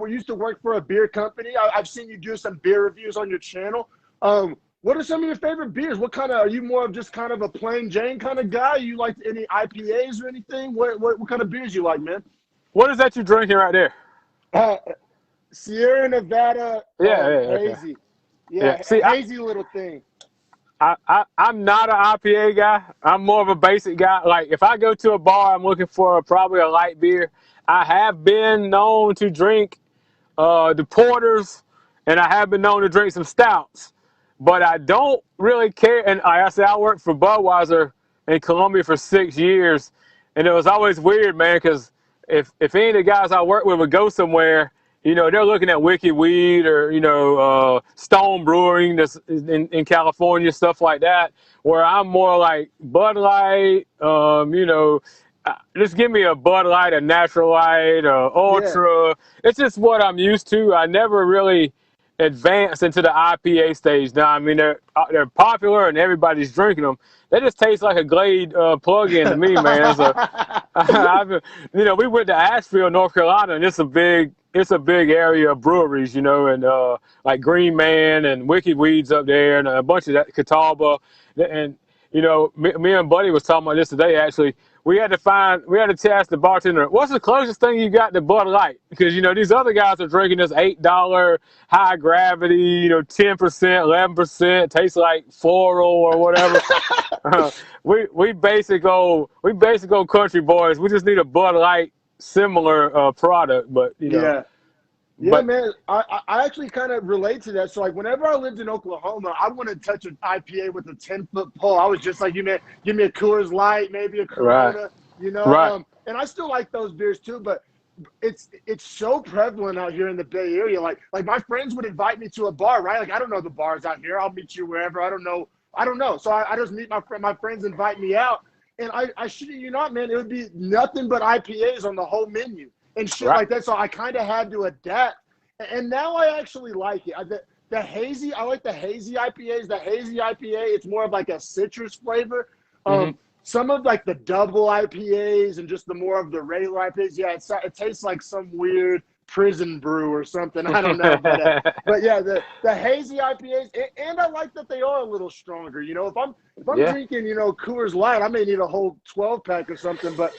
used to work for a beer company. I've seen you do some beer reviews on your channel. What are some of your favorite beers? What kind of, are you more of just kind of a plain Jane kind of guy? You like any IPAs or anything? What kind of beers you like, man? What is that you drinking right there? Uh, Sierra Nevada Yeah, okay. hazy. Yeah. Yeah, See, hazy little thing. I'm not an IPA guy. I'm more of a basic guy. Like if I go to a bar, I'm looking for probably a light beer. I have been known to drink the porters, and I have been known to drink some stouts. But I don't really care. And like I said, I worked for Budweiser in Colombia for 6 years, and it was always weird, man, because if any of the guys I work with would go somewhere, they're looking at Wiki Weed or Stone Brewing that's in California, stuff like that. Where I'm more like Bud Light, just give me a Bud Light, a Natural Light, a Yeah. Ultra. It's just what I'm used to. I never really advanced into the IPA stage. Now, I mean, they're popular and everybody's drinking them. They just taste like a Glade plug-in to me, man. So, we went to Asheville, North Carolina, and it's a big area of breweries, and like Green Man and Wicked Weeds up there, and a bunch of that Catawba, and me and Buddy was talking about this today. Actually, we had to ask the bartender, what's the closest thing you got to Bud Light? Because these other guys are drinking this $8 high gravity, 10%, 11%, tastes like floral or whatever. We basic old country boys. We just need a Bud Light similar product, but Yeah. Yeah, but man. I actually kind of relate to that. So, like, whenever I lived in Oklahoma, I wouldn't touch an IPA with a 10-foot pole. I was just like, man, give me a Coors Light, maybe a right, Corona, right, And I still like those beers too, but it's so prevalent out here in the Bay Area. Like my friends would invite me to a bar, right? Like, I don't know the bars out here. I'll meet you wherever. I don't know. So I just meet my friends invite me out, and I shit you not, man. It would be nothing but IPAs on the whole menu and shit right. like that. So I kind of had to adapt, and now I actually like it. The hazy, I like the hazy IPAs. The hazy IPA, it's more of like a citrus flavor. Mm-hmm. Some of like the double IPAs and just the more of the regular IPAs, yeah, it tastes like some weird prison brew or something. I don't know, but yeah, the hazy IPAs, and I like that they are a little stronger. If I'm Yeah, drinking, Coors Light, I may need a whole 12-pack or something, but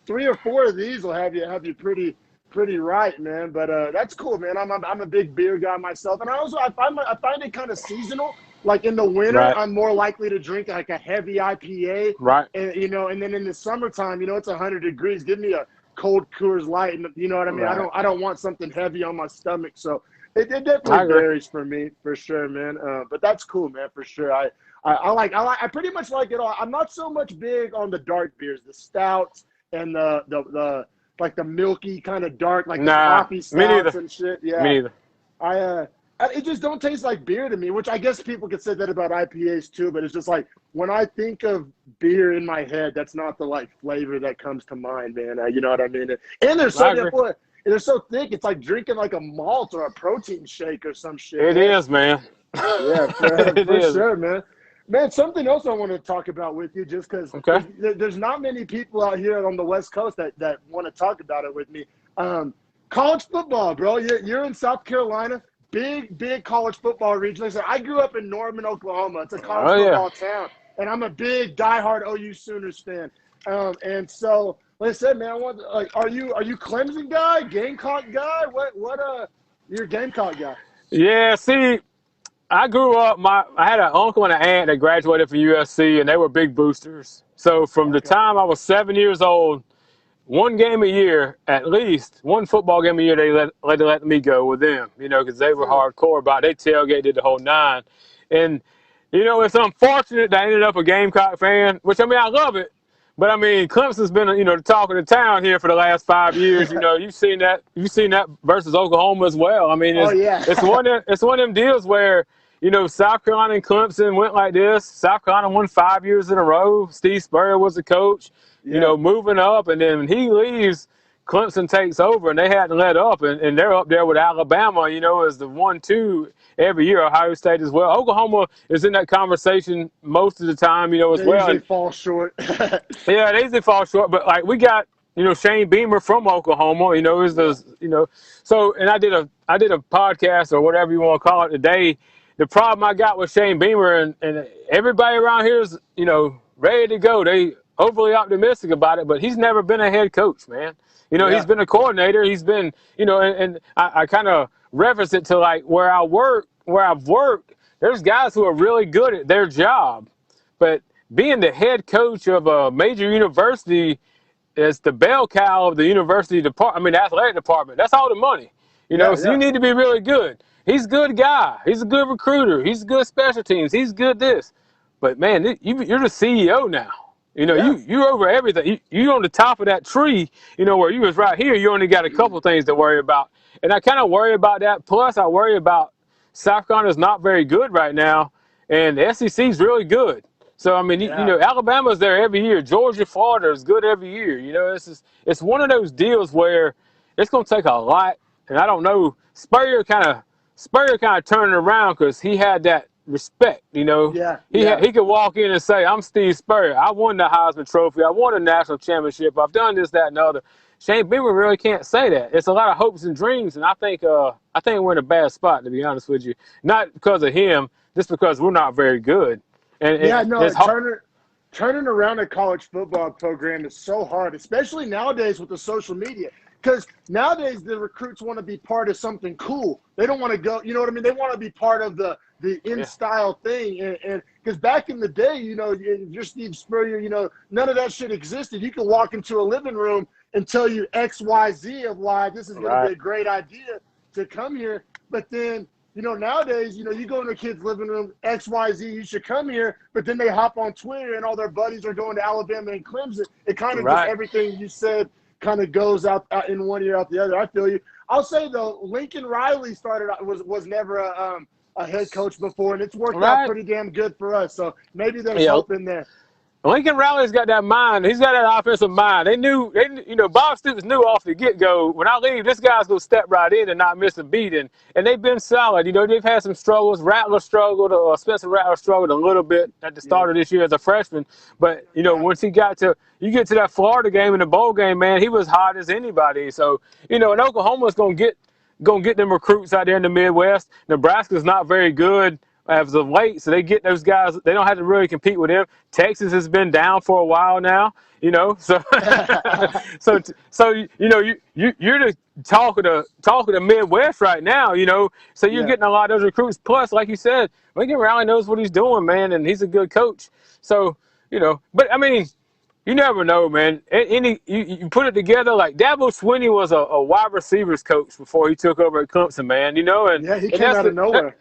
3 or 4 of these will have you pretty right, man. But that's cool, man. I'm a big beer guy myself, and I find it kind of seasonal. Like in the winter, right, I'm more likely to drink like a heavy IPA, right. and and then in the summertime, it's 100 degrees. Give me a cold Coors Light, and you know what I mean. Right. I don't want something heavy on my stomach, so it I definitely agree. varies for me, for sure, man. But that's cool, man, for sure. I pretty much like it all. I'm not so much big on the dark beers, the stouts and the like the milky kind of dark, like the Nah, coffee me stouts neither. and shit. Me Yeah, neither. it just don't taste like beer to me, which I guess people could say that about IPAs too, but it's just like when I think of beer in my head, that's not the like flavor that comes to mind, man. You know what I mean? And they're I so agree. boy, they're so thick, it's like drinking like a malt or a protein shake or some shit, It man. is, man. Yeah, It for is. sure, man. Man, something else I want to talk about with you, just because Okay. there's not many people out here on the West Coast that want to talk about it with me. College football, bro. You're in South Carolina, big college football region. Listen, I grew up in Norman, Oklahoma. It's a college Oh yeah. football town, and I'm a big diehard OU Sooners fan. And so, like I said, man, are you Clemson guy, Gamecock guy? You're a Gamecock guy. Yeah. See, I grew up. I had an uncle and an aunt that graduated from USC, and they were big boosters. So from the Okay. time I was 7 years old, one game a year, at least one football game a year, they let me go with them. Because they were Huh. hardcore about it. They tailgated the whole nine, and it's unfortunate that I ended up a Gamecock fan. Which I mean, I love it, but I mean, Clemson's been the talk of the town here for the last 5 years. You've seen that. You've seen that versus Oklahoma as well. I mean, Oh it's yeah. it's one of them deals where South Carolina and Clemson went like this. South Carolina won 5 years in a row. Steve Spurrier was the coach. Yeah. Moving up, and then when he leaves, Clemson takes over, and they hadn't let up, and they're up there with Alabama, as the 1-2 every year. Ohio State as well. Oklahoma is in that conversation most of the time, as They well. usually And fall short. yeah, they usually fall short, but like we got Shane Beamer from Oklahoma, is Yeah. the so and I did a podcast or whatever you want to call it today, the problem I got with Shane Beamer and everybody around here is, ready to go. They overly optimistic about it, but he's never been a head coach, man. He's Yeah. been a coordinator. He's been, and I kind of reference it to like where I've worked. There's guys who are really good at their job, but being the head coach of a major university is the bell cow of the university department. I mean, the athletic department. That's all the money. Yeah. So you Yeah. need to be really good. He's a good guy. He's a good recruiter. He's good special teams. He's good this. But man, you're the CEO now. Yeah. You're over everything. You're on the top of that tree. Where you was right here. You only got a couple things to worry about, and I kind of worry about that. Plus, I worry about South Carolina's not very good right now, and the SEC's really good. So I mean, Yeah. Alabama's there every year. Georgia, Florida is good every year. It's one of those deals where it's going to take a lot, and I don't know. Spurrier kind of turned it around because he had that respect. Yeah. Yeah. He could walk in and say, "I'm Steve Spurrier. I won the Heisman Trophy. I won a national championship. I've done this, that, and the other." Shane Beamer really can't say that. It's a lot of hopes and dreams, and I think we're in a bad spot, to be honest with you. Not because of him, just because we're not very good. Yeah, no, It's turning around a college football program is so hard, especially nowadays with the social media. Because nowadays the recruits want to be part of something cool. They don't want to go, you know what I mean? They want to be part of the in-style thing. And because back in the day, you're Steve Spurrier, none of that shit existed. You could walk into a living room and tell you X, Y, Z of why this is going to be a great idea to come here. But then, nowadays, you go in a kid's living room, X, Y, Z, you should come here. But then they hop on Twitter and all their buddies are going to Alabama and Clemson. It kind of just everything you said kind of goes out in one ear out the other. I feel you. I'll say though, Lincoln Riley was never a head coach before, and it's worked out pretty damn good for us. So maybe there's hope in there. Lincoln Riley's got that mind. He's got that offensive mind. Bob Stoops knew off the get-go, when I leave, this guy's going to step right in and not miss a beat. And they've been solid. They've had some struggles. Spencer Rattler struggled a little bit at the start of this year as a freshman. But, once you get to that Florida game and the bowl game, man, he was hot as anybody. So, and Oklahoma's going to get them recruits out there in the Midwest. Nebraska's not very good as of late, so they get those guys. They don't have to really compete with them. Texas has been down for a while now, so you're the talk of the Midwest right now, so you're getting a lot of those recruits. Plus, like you said, Lincoln Riley knows what he's doing, man, and he's a good coach. So but I mean, you never know, man. You put it together, like Dabo Swinney was a wide receivers coach before he took over at Clemson, man. And he came out of nowhere.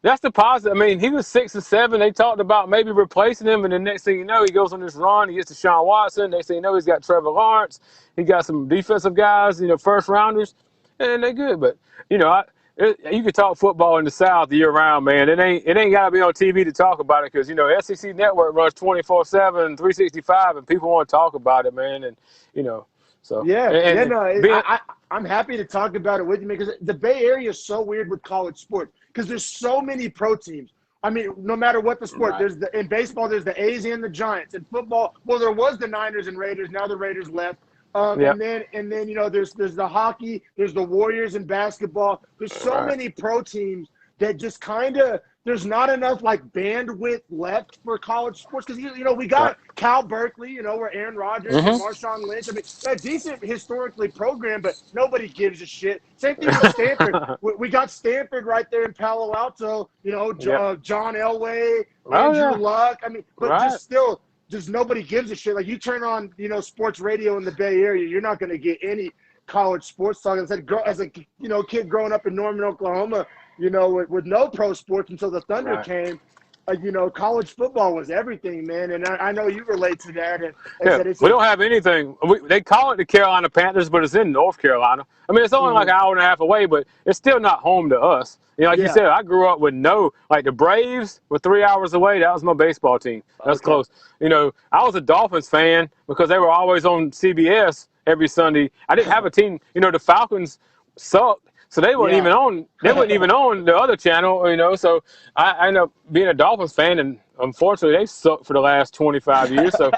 That's the positive. I mean, he was 6-7. They talked about maybe replacing him, and the next thing you know, he goes on this run. He gets to Sean Watson. Next thing you know, he's got Trevor Lawrence. He got some defensive guys, first rounders, and they're good. But you could talk football in the South year round, man. It ain't got to be on TV to talk about it because SEC Network runs 24/7, 365, and people want to talk about it, man. And so I'm happy to talk about it with you because the Bay Area is so weird with college sports because there's so many pro teams. I mean, no matter what the sport, in baseball, there's the A's and the Giants. In football, well, there was the Niners and Raiders. Now the Raiders left. And then there's the hockey. There's the Warriors in basketball. There's so many pro teams that just kind of there's not enough like bandwidth left for college sports because we got Cal Berkeley, where Aaron Rodgers and Marshawn Lynch. I mean, a decent historically program, but nobody gives a shit. Same thing with Stanford. We got Stanford right there in Palo Alto. John Elway, Andrew Luck. I mean, but just nobody gives a shit. Like you turn on sports radio in the Bay Area, you're not going to get any college sports talk. As a kid growing up in Norman, Oklahoma. With no pro sports until the Thunder came, college football was everything, man. And I know you relate to that. We don't have anything. They call it the Carolina Panthers, but it's in North Carolina. I mean, it's only like an hour and a half away, but it's still not home to us. Like you said, I grew up with the Braves were 3 hours away. That was my baseball team. That's close. I was a Dolphins fan because they were always on CBS every Sunday. I didn't have a team. The Falcons sucked. So they weren't even on. They weren't even on the other channel, So I ended up being a Dolphins fan, and unfortunately, they sucked for the last 25 years. So,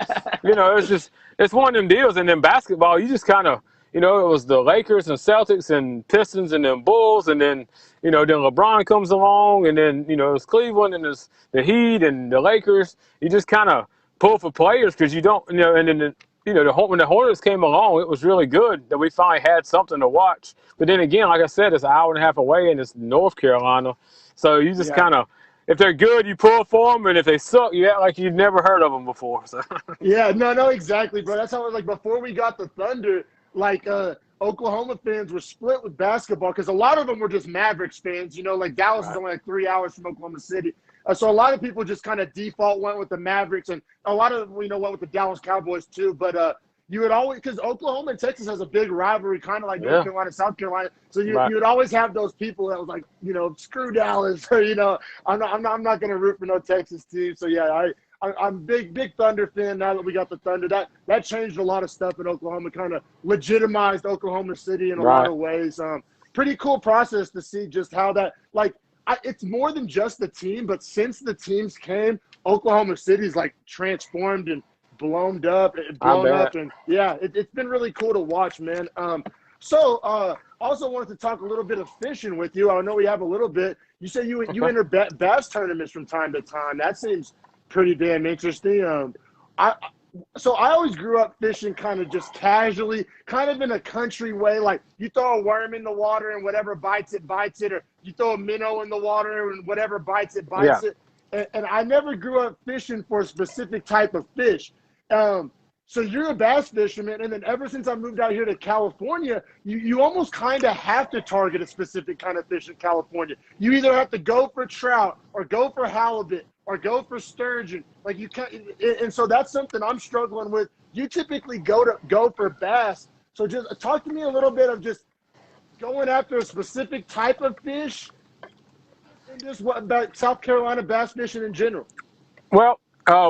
it's one of them deals. And then basketball, you just kind of You know, it was the Lakers and Celtics and Pistons and then Bulls, and then, you know, then LeBron comes along, and then, you know, it's Cleveland and it's the Heat and the Lakers. You just kind of pull for players because you don't, you know, and then, you know, when the Hornets came along, it was really good that we finally had something to watch. But then again, like I said, it's an hour and a half away and it's North Carolina. So you just Yeah. kind of, if they're good, you pull for them, and if they suck, you act like you've never heard of them before. So. Yeah, no, exactly, bro. That's how it was like before we got the Thunder, like Oklahoma fans were split with basketball because a lot of them were just Mavericks fans. You know, like Dallas is only like 3 hours from Oklahoma City. So a lot of people just kind of default went with the Mavericks, and a lot of them, you know, went with the Dallas Cowboys too. But you would always, because Oklahoma and Texas has a big rivalry, kind of like North Carolina, South Carolina. So you would always have those people that was like, you know, screw Dallas, or, you know, I'm not going to root for no Texas team. So yeah, I'm big Thunder fan now that we got the Thunder. That changed a lot of stuff in Oklahoma, kind of legitimized Oklahoma City in a lot of ways. Pretty cool process to see just how that, like, it's more than just the team, but since the teams came, Oklahoma City's like transformed and blown up, and yeah, it's been really cool to watch, man. Also wanted to talk a little bit of fishing with you. I know we have a little bit. You say you enter bass tournaments from time to time. That seems pretty damn interesting. So I always grew up fishing kind of just casually, kind of in a country way. Like you throw a worm in the water and whatever bites it, or you throw a minnow in the water and whatever bites it. And I never grew up fishing for a specific type of fish. So you're a bass fisherman, and then ever since I moved out here to California, you almost kind of have to target a specific kind of fish in California. You either have to go for trout or go for halibut or go for sturgeon. Like you can't, and so that's something I'm struggling with. You typically go for bass. So just talk to me a little bit of just going after a specific type of fish, and just what about South Carolina bass fishing in general. Well,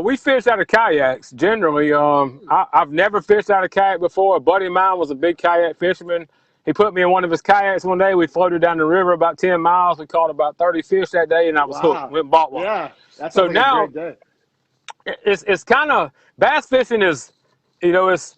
we fish out of kayaks generally. I've never fished out of kayak before. A buddy of mine was a big kayak fisherman. He put me in one of his kayaks one day. We floated down the river about 10 miles. We caught about 30 fish that day, and I was hooked. Went and bought one. Yeah, that's so like now a great day. It's kind of bass fishing is, you know, it's,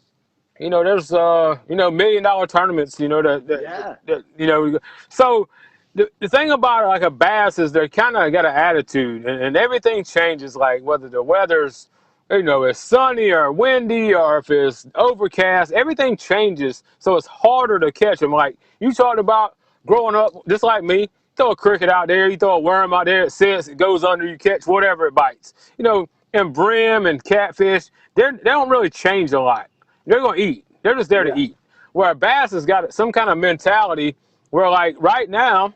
you know, there's you know, $1 million tournaments, you know, that you know, so. The thing about like a bass is they kind of got an attitude, and everything changes, like whether the weather's, you know, it's sunny or windy or if it's overcast, everything changes. So it's harder to catch them. Like you talked about growing up, just like me, throw a cricket out there, you throw a worm out there, it sits, it goes under, you catch whatever it bites. You know, and brim and catfish, they don't really change a lot. They're going to eat. They're just there to eat. Where a bass has got some kind of mentality where, like, right now,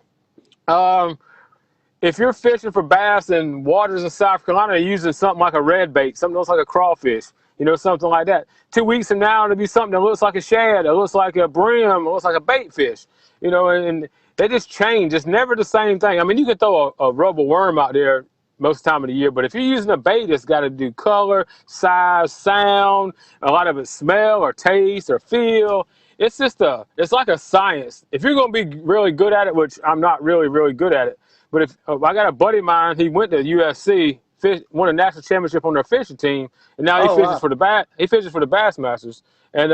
if you're fishing for bass in waters in South Carolina, you're using something like a red bait, something that looks like a crawfish, you know, something like that. 2 weeks from now, it'll be something that looks like a shad, it looks like a brim, it looks like a bait fish, you know, and they just change. It's never the same thing. I mean, you can throw a rubber worm out there most of the time of the year, but if you're using a bait, it's got to do color, size, sound, a lot of it smell or taste or feel. It's just it's like a science. If you're going to be really good at it, which I'm not really good at it, but if I got a buddy of mine, he went to USC, won a national championship on their fishing team, and now he fishes for the he fishes for the Bassmasters, and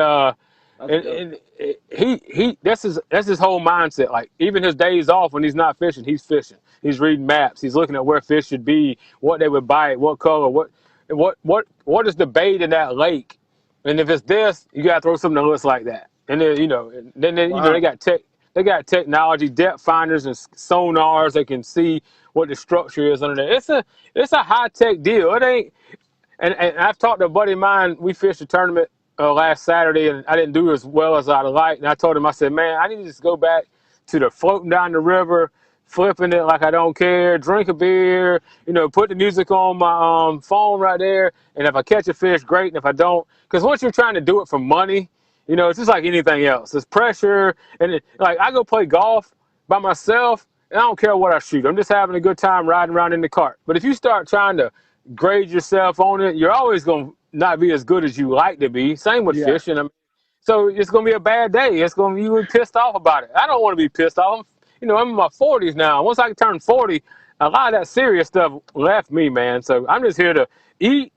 he that's his whole mindset. Like even his days off when he's not fishing, he's fishing. He's reading maps. He's looking at where fish should be, what they would bite, what color, what is the bait in that lake, and if it's this, you got to throw something that looks like that. And then, you know, you know, they got technology, depth finders and sonars. They can see what the structure is under there. It's a high tech deal. It ain't. And I've talked to a buddy of mine. We fished a tournament last Saturday, and I didn't do as well as I'd like. And I told him, I said, man, I need to just go back to the floating down the river, flipping it like I don't care, drink a beer, you know, put the music on my phone right there. And if I catch a fish, great. And if I don't, because once you're trying to do it for money, you know, it's just like anything else. It's pressure. And like I go play golf by myself, and I don't care what I shoot. I'm just having a good time riding around in the cart. But if you start trying to grade yourself on it, you're always going to not be as good as you like to be. Same with fishing. I mean, so it's going to be a bad day. It's going to be, you be pissed off about it. I don't want to be pissed off. You know, I'm in my 40s now. Once I turn 40, a lot of that serious stuff left me, man. So I'm just here to eat,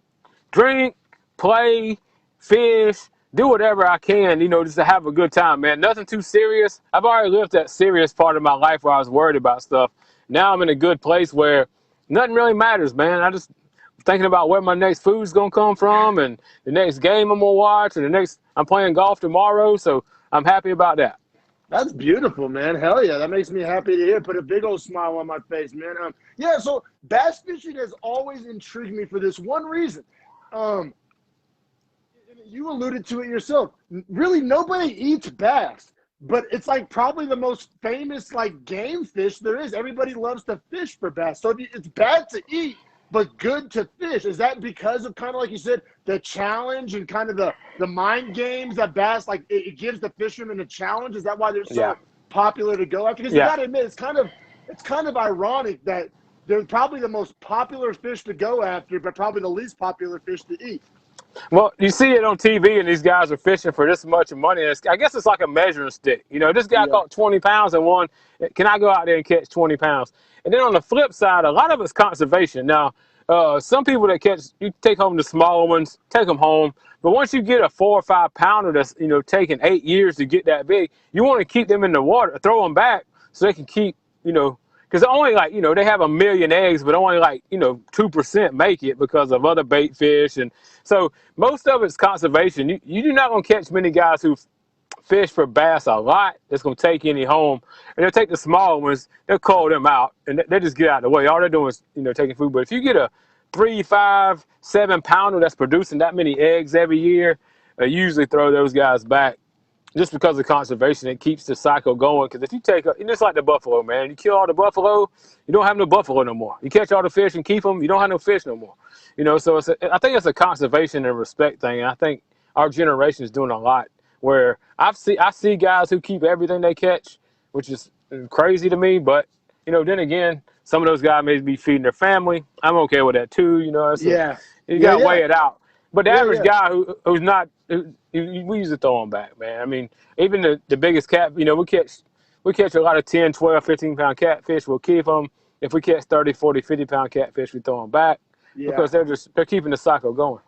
drink, play, fish, do whatever I can, just to have a good time, man. Nothing too serious. I've already lived that serious part of my life where I was worried about stuff. Now I'm in a good place where nothing really matters, man. I just thinking about where my next food's gonna come from, and the next game I'm gonna watch, and I'm playing golf tomorrow, so I'm happy about that. That's beautiful, man. Hell yeah. That makes me happy to hear. Put a big old smile on my face, man. Yeah, so bass fishing has always intrigued me for this one reason. You alluded to it yourself. Really, nobody eats bass, but it's like probably the most famous like game fish there is. Everybody loves to fish for bass. So it's bad to eat, but good to fish. Is that because of kind of like you said, the challenge and kind of the mind games that bass, like it gives the fishermen a challenge? Is that why they're so popular to go after? Because you got to admit, it's kind of ironic that they're probably the most popular fish to go after, but probably the least popular fish to eat. Well, you see it on TV, and these guys are fishing for this much money. And I guess it's like a measuring stick. This guy caught 20 pounds and won. Can I go out there and catch 20 pounds? And then on the flip side, a lot of it's conservation. Now, some people that catch, you take home the smaller ones, take them home. But once you get a 4 or 5 pounder that's, taking 8 years to get that big, you want to keep them in the water, throw them back so they can keep, because only they have 1 million eggs, but only 2% make it because of other bait fish. And so most of it's conservation. You're not going to catch many guys who fish for bass a lot that's going to take any home. And they'll take the small ones, they'll call them out, and they just get out of the way. All they're doing is, taking food. But if you get a 3, 5, 7 pounder that's producing that many eggs every year, I usually throw those guys back. Just because of conservation, it keeps the cycle going. Because if you take, it's like the buffalo, man. You kill all the buffalo, you don't have no buffalo no more. You catch all the fish and keep them, you don't have no fish no more. So I think it's a conservation and respect thing. And I think our generation is doing a lot. Where I see guys who keep everything they catch, which is crazy to me. But then again, some of those guys may be feeding their family. I'm okay with that too. You got to weigh it out. But the average guy who's not, we usually throw them back, man. I mean, even the biggest cat, we catch a lot of 10, 12, 15 pound catfish. We'll keep them. If we catch 30, 40, 50 pound catfish, we throw them back because they're keeping the cycle going.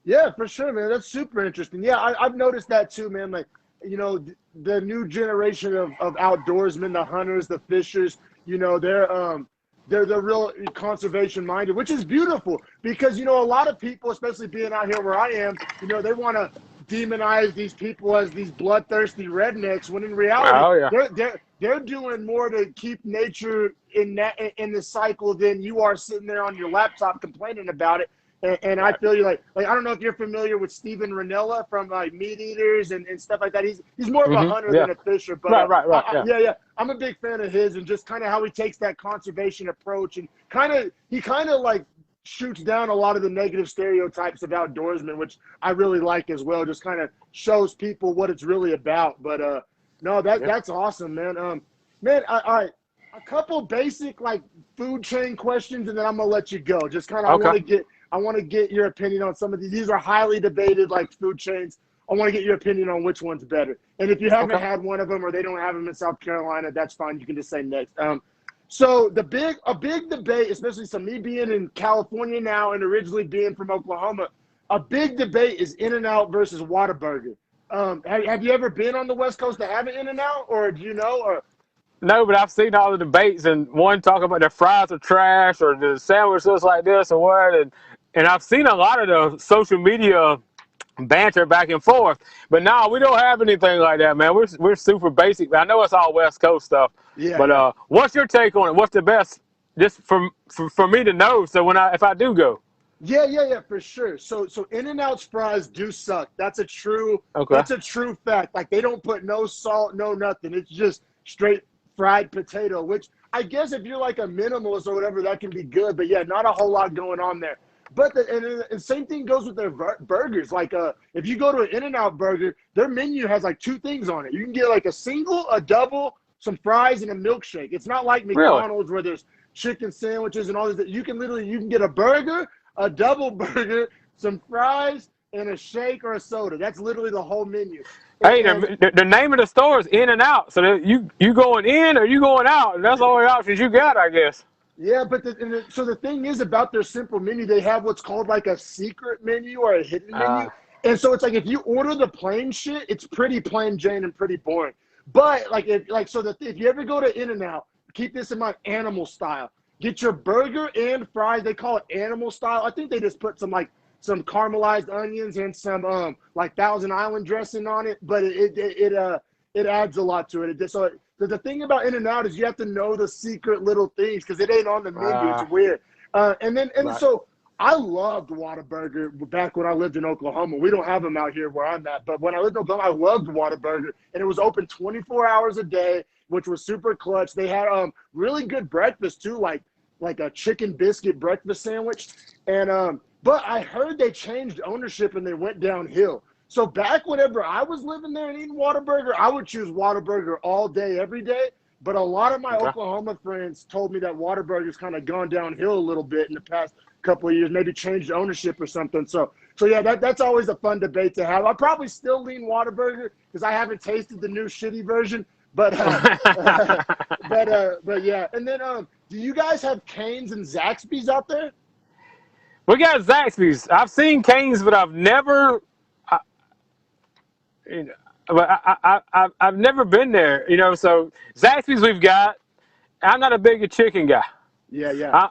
Yeah, for sure, man. That's super interesting. Yeah, I've noticed that too, man. Like, the new generation of outdoorsmen, the hunters, the fishers, they're real conservation minded, which is beautiful because, a lot of people, especially being out here where I am, they want to demonize these people as these bloodthirsty rednecks when in reality, they're doing more to keep nature in the cycle than you are sitting there on your laptop complaining about it. And I feel you like I don't know if you're familiar with Steven Ranella from Meat Eaters and stuff like that. He's more of a hunter than a fisher, but right. I'm a big fan of his and just kind of how he takes that conservation approach and he kind of like shoots down a lot of the negative stereotypes of outdoorsmen, which I really like as well. Just kind of shows people what it's really about. But no, that's awesome, man. All right. A couple basic food chain questions, and then I'm gonna let you go. Just kind of I want to get your opinion on some of these. These are highly debated food chains. I want to get your opinion on which one's better. And if you haven't had one of them or they don't have them in South Carolina, that's fine. You can just say next. So a big debate, especially me being in California now and originally being from Oklahoma, a big debate is In-N-Out versus Whataburger. Have you ever been on the West Coast to have an In-N-Out, or do you know? Or no, but I've seen all the debates, and one talking about the fries are trash or the sandwich looks like this or what, and I've seen a lot of the social media banter back and forth. But no, we don't have anything like that, man. We're super basic. I know it's all West Coast stuff. Yeah. But what's your take on it? What's the best? Just for me to know. So if I do go. Yeah, for sure. So In-N-Out's fries do suck. That's a true fact. They don't put no salt, no nothing. It's just straight fried potato, which I guess if you're a minimalist or whatever, that can be good. But yeah, not a whole lot going on there. But the same thing goes with their burgers. If you go to an In-N-Out burger, their menu has 2 things on it. You can get a single, a double, some fries, and a milkshake. It's not like McDonald's where there's chicken sandwiches and all this. You can get a burger, a double burger, some fries, and a shake or a soda. That's literally the whole menu. Hey, the name of the store is In-N-Out. So you going in or you going out? And that's the only options you got, I guess. Yeah, but so the thing is about their simple menu, they have what's called a secret menu or a hidden menu. And so it's like if you order the plain shit, it's pretty plain Jane and pretty boring. But like if you ever go to In-N-Out, keep this in mind, animal style. Get your burger and fries. They call it animal style. I think they just put some caramelized onions and some like Thousand Island dressing on it, but it adds a lot to it. So the thing about In-N-Out is you have to know the secret little things because it ain't on the menu. It's weird. So I loved Whataburger back when I lived in Oklahoma. We don't have them out here where I'm at, but when I lived in Oklahoma, I loved Whataburger, and it was open 24 hours a day, which was super clutch. They had really good breakfast too, like a chicken biscuit breakfast sandwich. And but I heard they changed ownership and they went downhill. So back whenever I was living there and eating Whataburger, I would choose Whataburger all day, every day. But a lot of my Oklahoma friends told me that Whataburger's kind of gone downhill a little bit in the past couple of years, maybe changed ownership or something. So yeah, that's always a fun debate to have. I'll probably still lean Whataburger because I haven't tasted the new shitty version. But but yeah. And then do you guys have Cane's and Zaxby's out there? We got Zaxby's. I've seen Cane's, but I've never. I've never been there. So Zaxby's we've got. I'm not a big chicken guy. Yeah.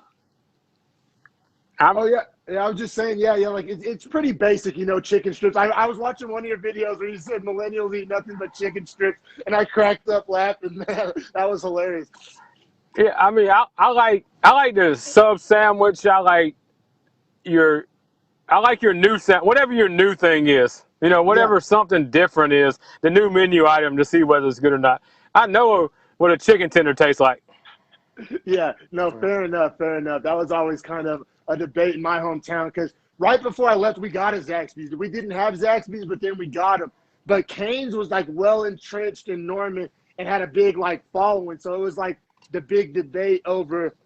Oh yeah. I was just saying, yeah, like it's pretty basic, chicken strips. I was watching one of your videos where you said millennials eat nothing but chicken strips, and I cracked up laughing. Man, that was hilarious. Yeah, I mean, I like the sub sandwich. I like your new whatever your new thing is. Whatever something different is, the new menu item to see whether it's good or not. I know what a chicken tender tastes like. Yeah, no, fair enough. That was always kind of a debate in my hometown because right before I left, we got a Zaxby's. We didn't have Zaxby's, but then we got them. But Cane's was like well entrenched in Norman and had a big like following. So it was like the big debate over,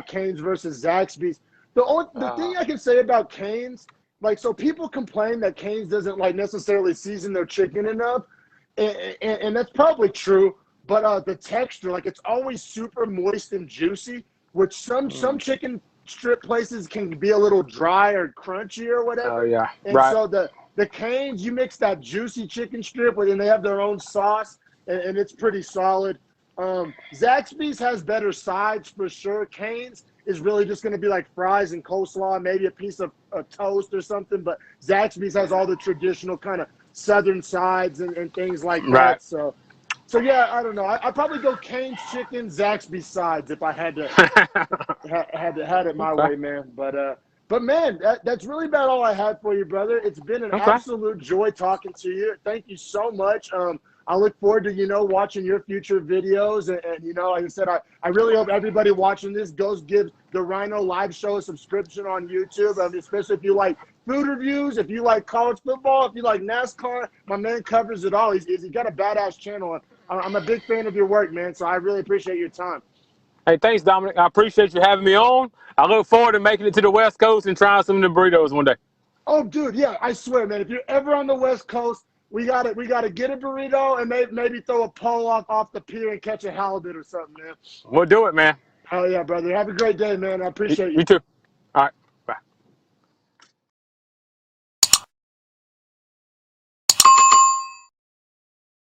Cane's versus Zaxby's. The thing I can say about Cane's, like, so people complain that Cane's doesn't like necessarily season their chicken enough. And that's probably true. But the texture, like it's always super moist and juicy, which some chicken strip places can be a little dry or crunchy or whatever. Oh yeah, and right. So the Cane's, you mix that juicy chicken strip with, and they have their own sauce, and it's pretty solid. Zaxby's has better sides for sure. Cane's is really just going to be like fries and coleslaw, maybe a piece of toast or something. But Zaxby's has all the traditional kind of Southern sides and things like that. So yeah, I don't know. I'd probably go Cane's chicken, Zaxby's sides if I had to had it my way, man. But man, that's really about all I had for you, brother. It's been an absolute joy talking to you. Thank you so much. I look forward to watching your future videos, and like I said, I really hope everybody watching this goes give the Ryno live show a subscription on YouTube, especially if you like food reviews, if you like college football, if you like NASCAR. My man covers it all. He's got a badass channel. I'm a big fan of your work, man, so I really appreciate your time. Hey, thanks, Dominic. I appreciate you having me on. I look forward to making it to the West Coast and trying some of the burritos one day. Oh, dude, yeah, I swear, man, if you're ever on the West Coast, we gotta get a burrito and maybe throw a pole off the pier and catch a halibut or something, man. We'll do it, man. Oh, yeah, brother. Have a great day, man. I appreciate you. You too.